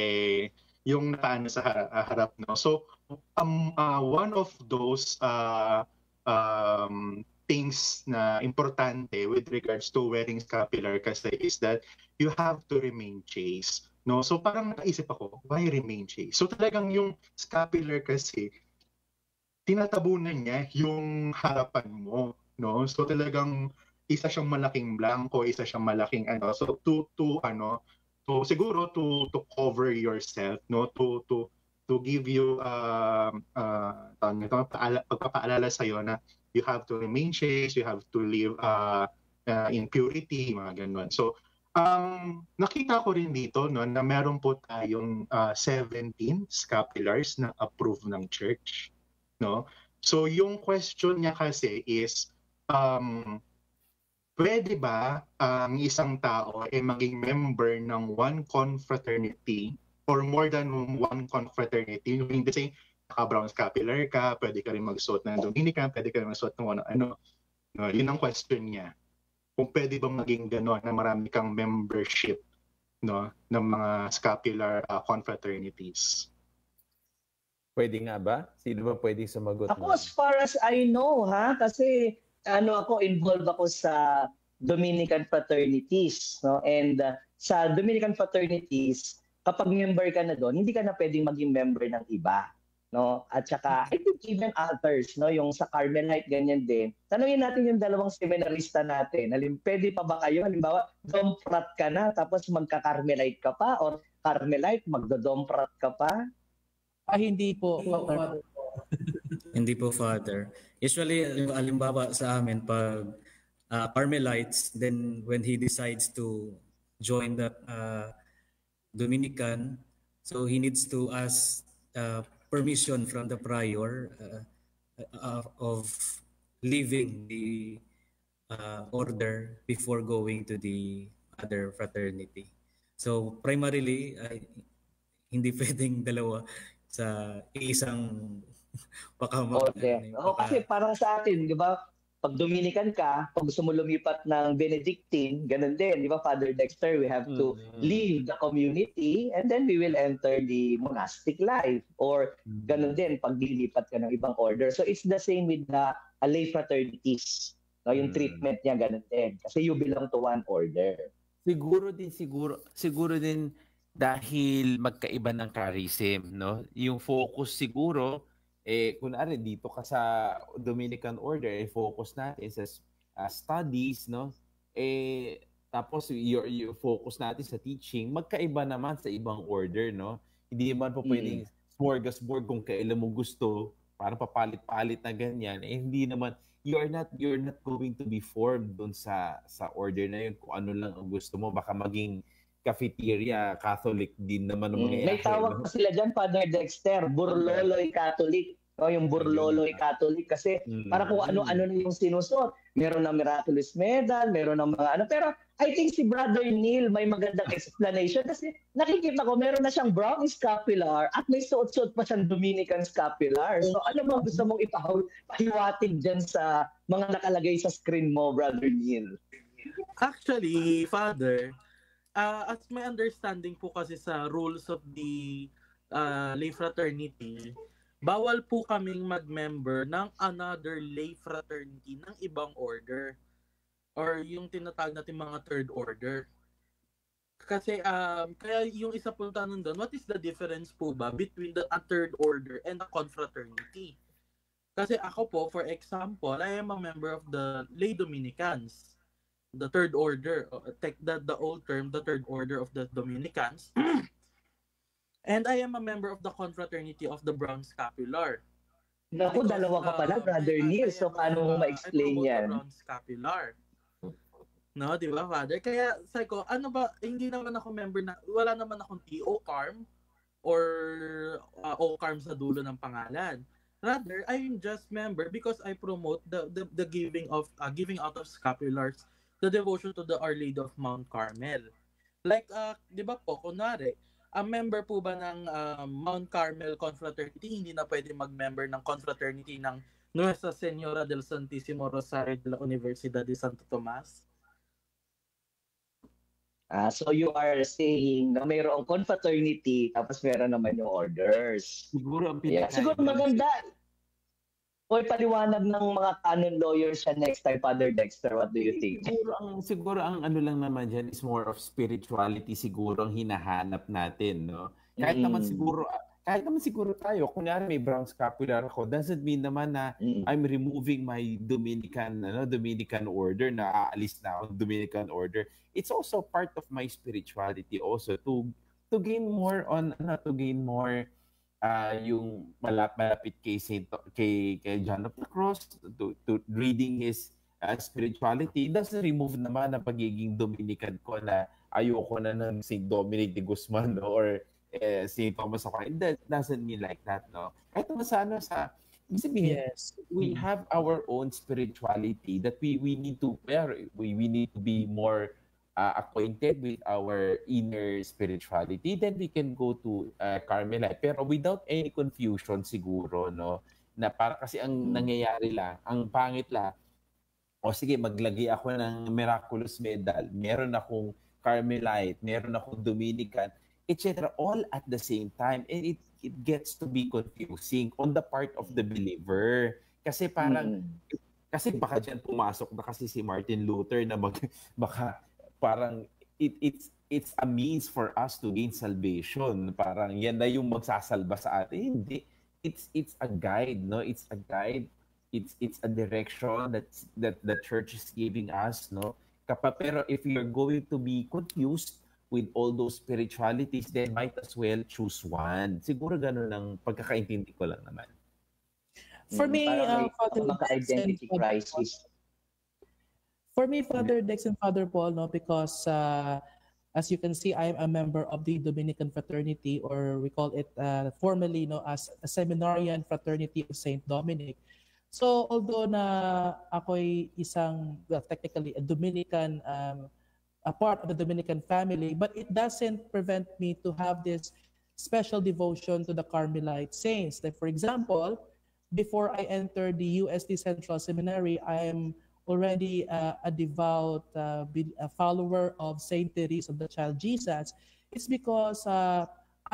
yung nakaano sa harap, no? So, one of those things na importante with regards to wearing scapular kasi is that you have to remain chaste, no? So, parang naisip ako, why remain chaste? So, talagang yung scapular kasi, tinatabunan niya yung harapan mo, no? So talagang isa siyang malaking blanco, isa siyang malaking ano. So siguro to cover yourself, no? To give you pagpapaalala sa iyo na you have to remain chaste, you have to live in purity, mga ganun. So nakita ko rin dito, no, na meron po tayong 17 scapulars na approved ng church, no? So yung question niya kasi is pwede ba ang isang tao ay maging member ng one confraternity or more than one confraternity? Hindi say naka-brown scapular ka, pwede ka rin magsuot ng Dominican, pwede ka rin magsuot ng ano. No, yun ang question niya. Kung pwede bang maging gano'n na marami kang membership, no, ng mga scapular confraternities. Pwede nga ba? Sino ba pwedeng sumagot? Ako, as far as I know, kasi involved ako sa Dominican fraternities, no? And sa Dominican fraternities, kapag member ka na doon, hindi ka na pwedeng maging member ng iba, no? At saka I think even others, no, yung sa Carmelite ganyan din. Tanungin natin yung dalawang seminarista natin. Pwede pa ba kayo halimbawa domprat ka na tapos magka-Carmelite ka pa, or Carmelite magdo-domprat ka pa? Hindi po. Hindi po, Father. Usually, halimbawa sa amin, pag Carmelites, then when he decides to join the Dominican, so he needs to ask permission from the prior of leaving the order before going to the other fraternity. So primarily, hindi pwedeng dalawa sa isang order. Kasi parang sa atin, di ba, pag Dominican ka, pag gusto mo lumipat ng Benedictine, ganun din, di ba, Father Dexter, we have to leave the community and then we will enter the monastic life. Or ganun din, pag lilipat ka ng ibang order. So it's the same with the lay fraternities. No, yung treatment niya ganun din. Kasi you belong to one order. Siguro din dahil magkaiba ng charism, no? Yung focus siguro, kunwari dito ka sa Dominican order, focus natin sa studies, no? Tapos yung focus natin sa teaching, magkaiba naman sa ibang order, no? Hindi naman po pwedeng smorgasbord kung kailan mo gusto, parang papalit-palit na ganyan. Hindi naman, you're not going to be formed dun sa order na yun. Kung ano lang ang gusto mo, baka maging cafeteria, Catholic din naman ang mangyayari. May tawag sila dyan, Father Dexter, Burloloy Catholic. No, yung Burloloy Catholic kasi para kung ano-ano na yung sinusuot. Meron ng Miraculous Medal, meron ng mga ano. Pero I think si Brother Neil may magandang explanation kasi nakikita ko meron na siyang brown scapular at may suot-suot pa siyang Dominican scapular. So ano bang gusto mong ipahiwatig dyan sa mga nakalagay sa screen mo, Brother Neil? Actually, Father, as my understanding po kasi sa rules of the lay fraternity, bawal po kaming mag-member ng another lay fraternity ng ibang order or yung tinatawag natin mga third order. Kasi kaya yung isa po tanong doon, what is the difference po ba between a third order and a confraternity? Kasi ako po, for example, I am a member of the lay Dominicans. The third order, take the old term, the third order of the Dominicans. And I am a member of the confraternity of the Brown Scapular. Naku, dalawa ka pala, Brother Neil. So, paano mo ma-explain yan? Brown Scapular. No, di ba, Father? Kaya, sabi ko, ano ba, hindi naman ako member na, wala naman akong TO-CARM or O-CARM sa dulo ng pangalan. Rather, I'm just member because I promote the giving out of scapulars, the devotion to the Our Lady of Mount Carmel. Like, di ba po, kunwari, ang member po ba ng Mount Carmel Confraternity, hindi na pwede mag-member ng confraternity ng Nuestra Señora del Santísimo Rosario de la Universidad de Santo Tomas? So you are saying na mayroong confraternity tapos meron naman yung orders. Siguro ang siguro maganda. O paliwanag ng mga canon lawyers siya next time, Father Dexter. What do you think? Siguro ang ano lang naman dyan is more of spirituality siguro ang hinahanap natin, no? Kahit naman siguro kahit naman siguro tayo, kunyari may brown scapular ako, doesn't mean naman na I'm removing my Dominican order, na aalis na ako Dominican order. It's also part of my spirituality also to gain more yung malapit kay kay John of the Cross, to reading his spirituality. It doesn't remove naman na pagiging Dominican ko, na ayoko na ng St. Dominic de Guzman, no? Or St. Thomas Aquinas. That doesn't mean like that, no? Kahit naman Yes. we have our own spirituality that we need to be more acquainted with our inner spirituality. Then we can go to Carmelite, pero without any confusion siguro, no? Na para kasi ang nangyayari lang, ang pangit lang, o sige, maglagay ako ng miraculous medal, meron akong Carmelite, meron akong Dominican, etc., all at the same time, and it gets to be confusing on the part of the believer. Kasi parang kasi baka diyan pumasok na kasi si Martin Luther na baka parang it's a means for us to gain salvation. Parang yan na yung magsasalba sa atin. Hindi. It's a guide, no? It's a guide. It's a direction that the church is giving us, no? Pero if you're going to be confused with all those spiritualities, then might as well choose one. Siguro ganun ang pagkakaintindi ko lang naman. For me, Father identity crisis. For me, Father Dex and Father Paul, no, because as you can see, I'm a member of the Dominican fraternity, or we call it formally, no, as a Seminarian Fraternity of Saint Dominic. So although na ako'y technically a Dominican, a part of the Dominican family, but it doesn't prevent me to have this special devotion to the Carmelite saints. Like for example, before I entered the UST Central Seminary, I am already a devout follower of Saint Therese of the Child Jesus. It's because I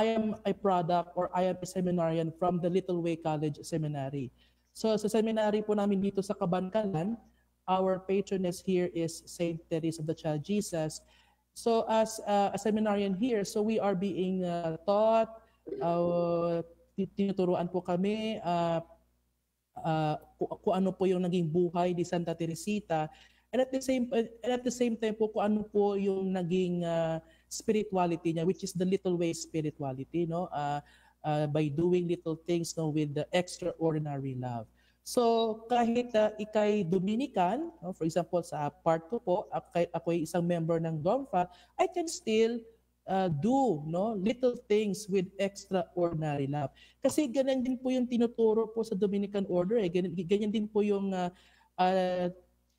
am a product, or I am a seminarian from the Little Way College Seminary. So sa seminary po namin dito sa Kabankalan, our patroness here is Saint Therese of the Child Jesus. So as a seminarian here, so we are being taught, tinuturuan po kami kung ano po yung naging buhay ni Santa Teresita, and at the same time po kung ano po yung naging spirituality niya, which is the little way spirituality, no? By doing little things, no, with the extraordinary love. So kahit ikay Dominican, no, for example sa part ko po, ako ay isang member ng DOMFA, I can still do, no, little things with extraordinary love. Kasi ganyan din po yung tinuturo po sa Dominican Order, ganyan din po yung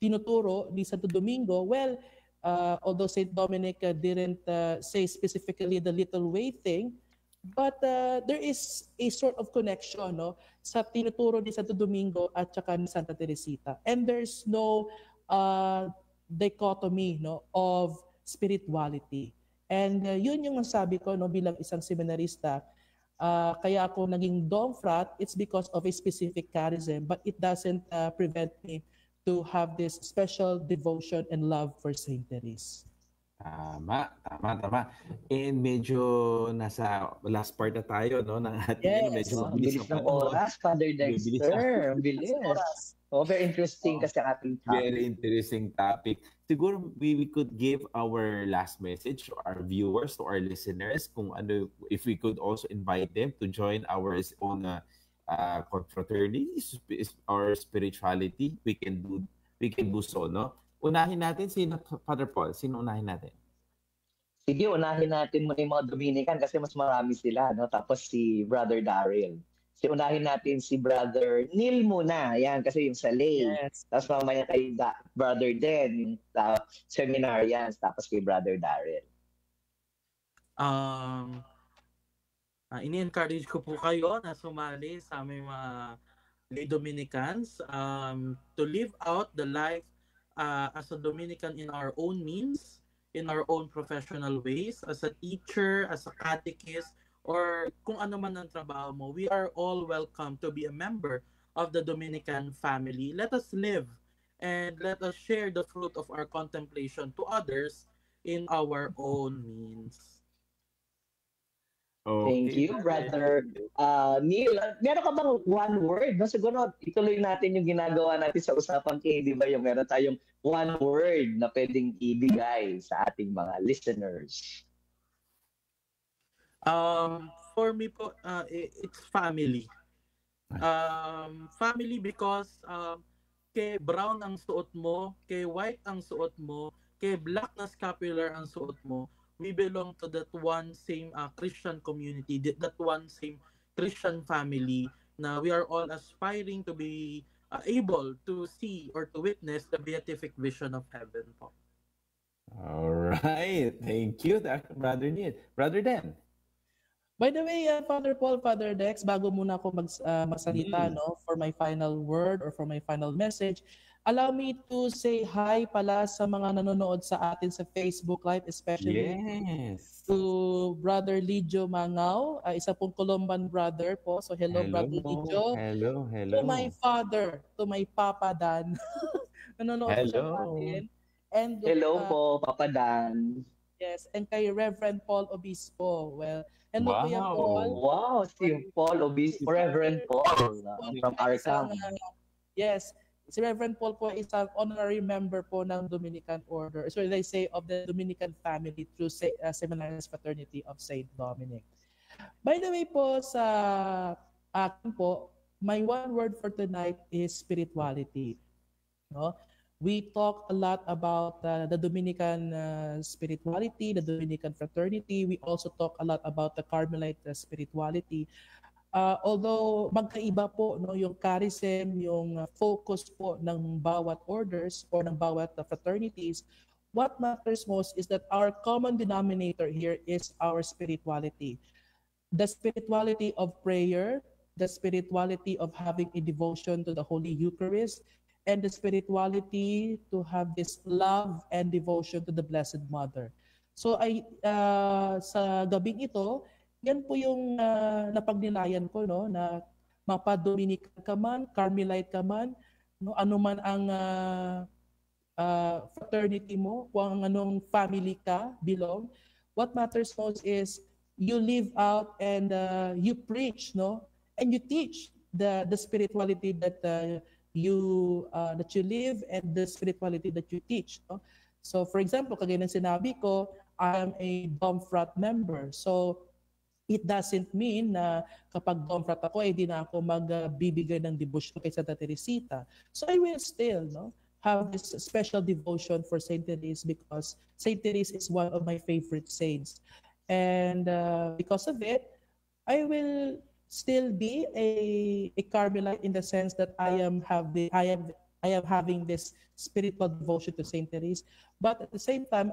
tinuturo ni Santo Domingo. Well, although Saint Dominic didn't say specifically the little way thing, but there is a sort of connection, no, sa tinuturo ni Santo Domingo at saka ni Santa Teresita. And there's no dichotomy, no, of spirituality. And yun yung sabi ko, no, bilang isang seminarista, kaya ako naging DOMFRAT, it's because of a specific charism, but it doesn't prevent me to have this special devotion and love for Saint Therese. Tama. And medyo nasa last part na tayo, no, ng ating medyo bilis ng oras, Father Dexter. Bilis. Oh, very interesting kasi ang ating topic. Very interesting topic. Siguro we could give our last message to our viewers, to our listeners, kung ano, if we could also invite them to join our own confraternity or spirituality, we can do so, no? Unahin natin Father Paul. Sino unahin natin? Sige, unahin natin muna yung mga Dominican kasi mas marami sila, no? Tapos si Brother Daryl. Unahin natin si Brother Neil muna. Yan, kasi yung sa lay. Yes. Tapos mamaya kay Brother Den, yung seminarians. Tapos kay Brother Daryl. Ini-encourage ko po kayo na sumali sa aming mga lay Dominicans to live out the life as a Dominican in our own means, in our own professional ways, as a teacher, as a catechist, or kung ano man ang trabaho mo. We are all welcome to be a member of the Dominican family. Let us live and let us share the fruit of our contemplation to others in our own means. Thank Okay, you, brother. Neil, meron ka bang one word? No, siguro ituloy natin yung ginagawa natin sa Usapang K, di ba? Yung meron tayong one word na pwedeng ibigay sa ating mga listeners. For me po, it's family. Family because kay brown ang suot mo, kay white ang suot mo, kay black na scapular ang suot mo, we belong to that one same Christian community, that one same Christian family na we are all aspiring to be able to see or to witness the beatific vision of heaven po. All right. Thank you, Brother Neil. Brother Dan. By the way, Father Paul, Father Dex, bago muna ako magsalita for my final word or for my final message, allow me to say hi pala sa mga nanonood sa atin sa Facebook Live, especially to Brother Lidio Mangao, isa pong Colomban brother po. So hello Brother Lidio. Hello. To my father, to my Papa Dan. Nanonood po siya sa atin. And, hello po, Papa Dan. Yes, and kay Reverend Paul Obispo. Well, hello Kuya Paul. Wow, si Paul Obispo, Reverend Paul from Arkham. Yes, si Reverend Paul po is an honorary member po ng Dominican Order. So they say of the Dominican family through Seminarians Fraternity of St. Dominic. By the way po sa akin po, my one word for tonight is spirituality. No? We talk a lot about the Dominican spirituality, the Dominican fraternity. We also talk a lot about the Carmelite spirituality. Although magkaiba po no, yung charism, yung focus po ng bawat orders or ng bawat fraternities, what matters most is that our common denominator here is our spirituality. The spirituality of prayer, the spirituality of having a devotion to the Holy Eucharist, and the spirituality to have this love and devotion to the Blessed Mother. So sa gabing ito, yan po yung napagnilayan ko no na mapa-Dominican ka man, Carmelite ka man, no ano man ang fraternity mo, kung anong family ka belong, what matters most is you live out and you preach no and you teach the spirituality that you live and the spirituality that you teach. No? So for example, kagaya ng sinabi ko, I am a Domfrat member. So it doesn't mean na kapag Domfrat ako, di na ako magbibigay ng devotion kay Santa Teresita. So I will still have this special devotion for Saint Therese because Saint Therese is one of my favorite saints. And because of it, I will still be a Carmelite in the sense that I am having this spiritual devotion to Saint Therese, but at the same time,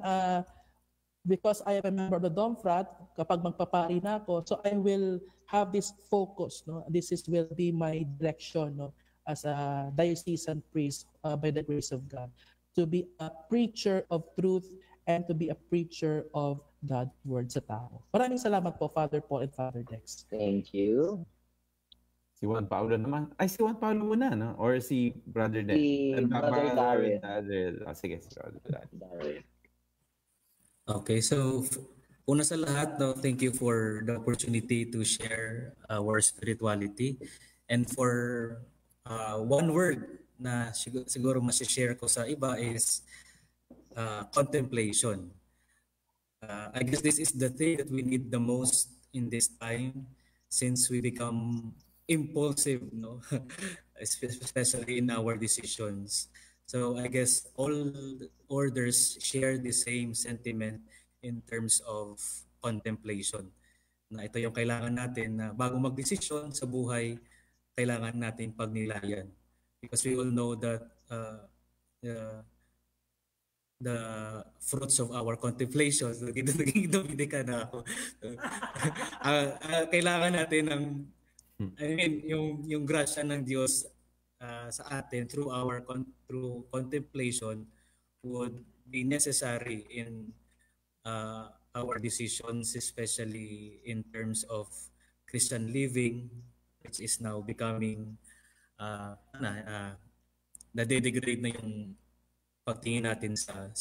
because I am a member of the Domfrat, kapag magpapari na ako, so I will have this focus. No, will be my direction. No, as a diocesan priest by the grace of God, to be a preacher of truth and to be a preacher of God's word sa tao. Maraming salamat po, Father Paul and Father Dex. Thank you. Si Juan Paulo naman. Ay, si Juan Paulo muna, no? Or si Brother Dan? Si Brother Darrell. Sige, si Brother Darrell. Okay, so una sa lahat, thank you for the opportunity to share our spirituality. And for one word na siguro masishare ko sa iba is contemplation. I guess this is the thing that we need the most in this time since we become impulsive, especially in our decisions. So I guess all orders share the same sentiment in terms of contemplation. Na ito yung kailangan natin na bago magdesisyon sa buhay, kailangan natin pagnilayan. Because we all know that the fruits of our contemplation, naging Dominica na ako. Kailangan natin ng yung grasya ng Diyos sa atin through contemplation would be necessary in our decisions, especially in terms of Christian living, which is now becoming nade-degrade na yung pagtingin natin sa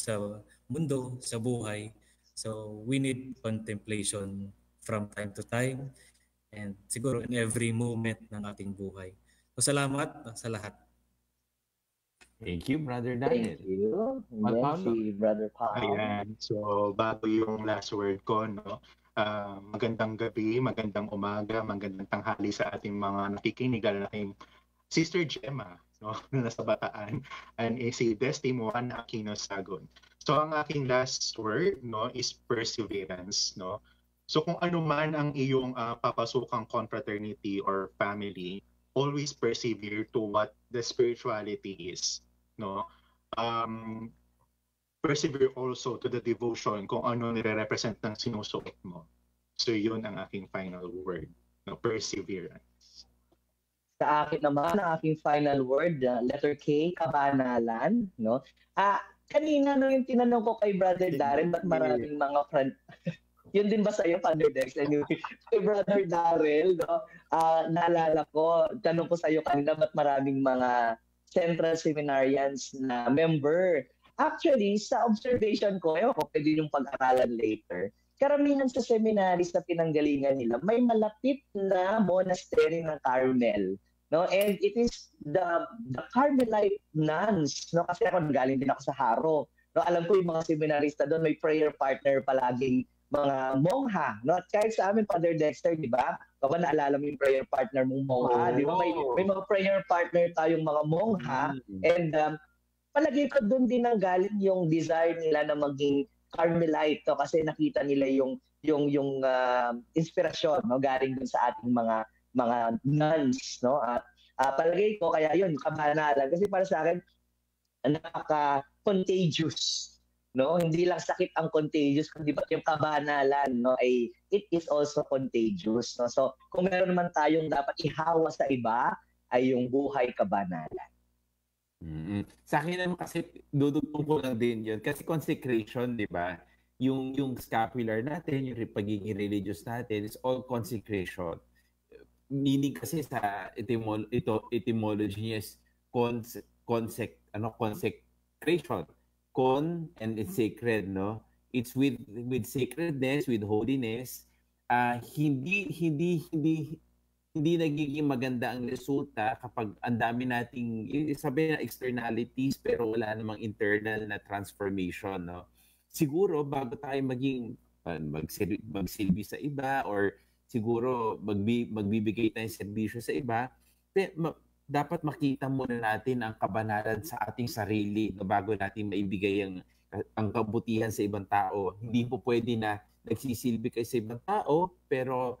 mundo, sa buhay. So we need contemplation from time to time and siguro in every moment ng ating buhay. So salamat sa lahat. Thank you, Brother Daniel. Thank you. And then Paulo. si Brother Paul. Ayan. So, bago yung last word ko, no? Magandang gabi, magandang umaga, magandang tanghali sa ating mga nakikinig, lalo na aking Sister Gemma, no? Na nasa Bataan, and si Desti Juan Aquino Sagon. So, ang aking last word, no, is perseverance, no? So, kung ano man ang iyong papasukang confraternity or family, always persevere to what the spirituality is, no? Persevere also to the devotion kung ano nire-represent ng sinusuot mo. So yun ang aking final word, no? Perseverance. Sa akin naman, ang aking final word, letter K, kabanalan, no? Kanina no yung tinanong ko kay Brother Darren, ba't maraming mga friend... Yun din ba sa'yo, Father Dex? Anyway, kay Brother Darrell, no? Naalala ko, tanong ko sa'yo kanina, ba't maraming mga Central Seminarians na member? Actually, sa observation ko, pwede yung pag-aralan later, karamihan sa seminaries na pinanggalingan nila, may malapit na monastery ng Carmel. No? And it is the Carmelite nuns. No? Kasi ako galing din ako sa Haro. No? Alam ko yung mga seminarista doon, may prayer partner palaging mga mongha. No? At kahit sa amin, Father Dexter, di ba? Baka naalala mo yung prayer partner mong mongha. Di ba? May mga prayer partner tayong mga mongha. And palagi ko doon din ang galing yung desire nila na maging Carmelite, no? Kasi nakita nila yung inspirasyon, no? Galing dun sa ating mga nuns, no? At palagi ko kaya yun kabanalan kasi para sa akin nakaka-contagious, no? Hindi lang sakit ang contagious kundi pati yung kabanalan, no? Ay it is also contagious, no? So kung meron naman tayong dapat ihawa sa iba ay yung buhay kabanalan. Sa akin naman kasi dudugtong ko lang din yun kasi consecration, di ba? Yung scapular natin, yung pagiging religious natin is all consecration. Meaning kasi sa etymology niya is consecration. Con and it's sacred, no? It's with sacredness, with holiness. Hindi nagiging maganda ang resulta kapag ang dami nating sabi na externalities pero wala namang internal na transformation, no? Siguro bago tayo maging magsilbi sa iba or siguro magbibigay tayo ng serbisyo sa iba, dapat makita muna natin ang kabanalan sa ating sarili, no, bago natin maibigay ang kabutihan sa ibang tao. Hindi po pwede na nagsisilbi kayo sa ibang tao pero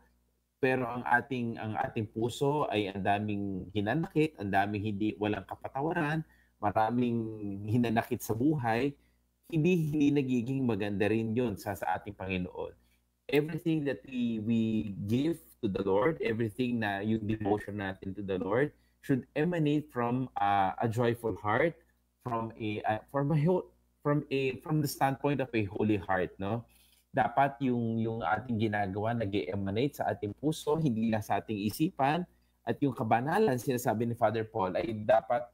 ang ating puso ay ang daming hinanakit, ang daming walang kapatawaran, maraming hinanakit sa buhay, hindi nagiging maganda rin 'yon sa ating Panginoon. Everything that we give to the Lord, everything na yung devotion natin to the Lord should emanate from a joyful heart, from the standpoint of a holy heart, no? Dapat yung ating ginagawa nag-emanate sa ating puso, hindi lang sa ating isipan, at yung kabanalan, sinasabi ni Father Paul, ay dapat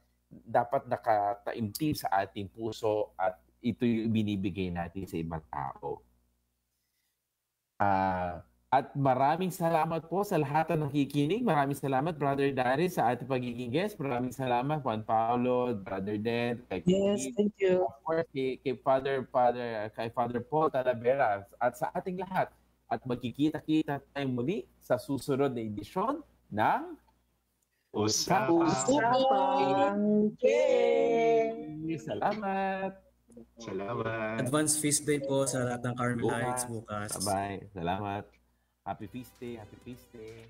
nakataimtim sa ating puso at ito yung binibigay natin sa ibang tao. At maraming salamat po sa lahat ng nakikinig. Maraming salamat, Brother Darius, sa ating pagiging guest. Maraming salamat, Juan Paulo, Brother Den, kay thank you. Of course, kay Father Paul Talavera, at sa ating lahat. At magkikita-kita tayo muli sa susunod na edisyon ng Usapang K. Salamat. Advance Feast Day po sa lahat ng Carmelites bukas. Bye-bye. Salamat. Happy Feast Day. Happy Feast Day.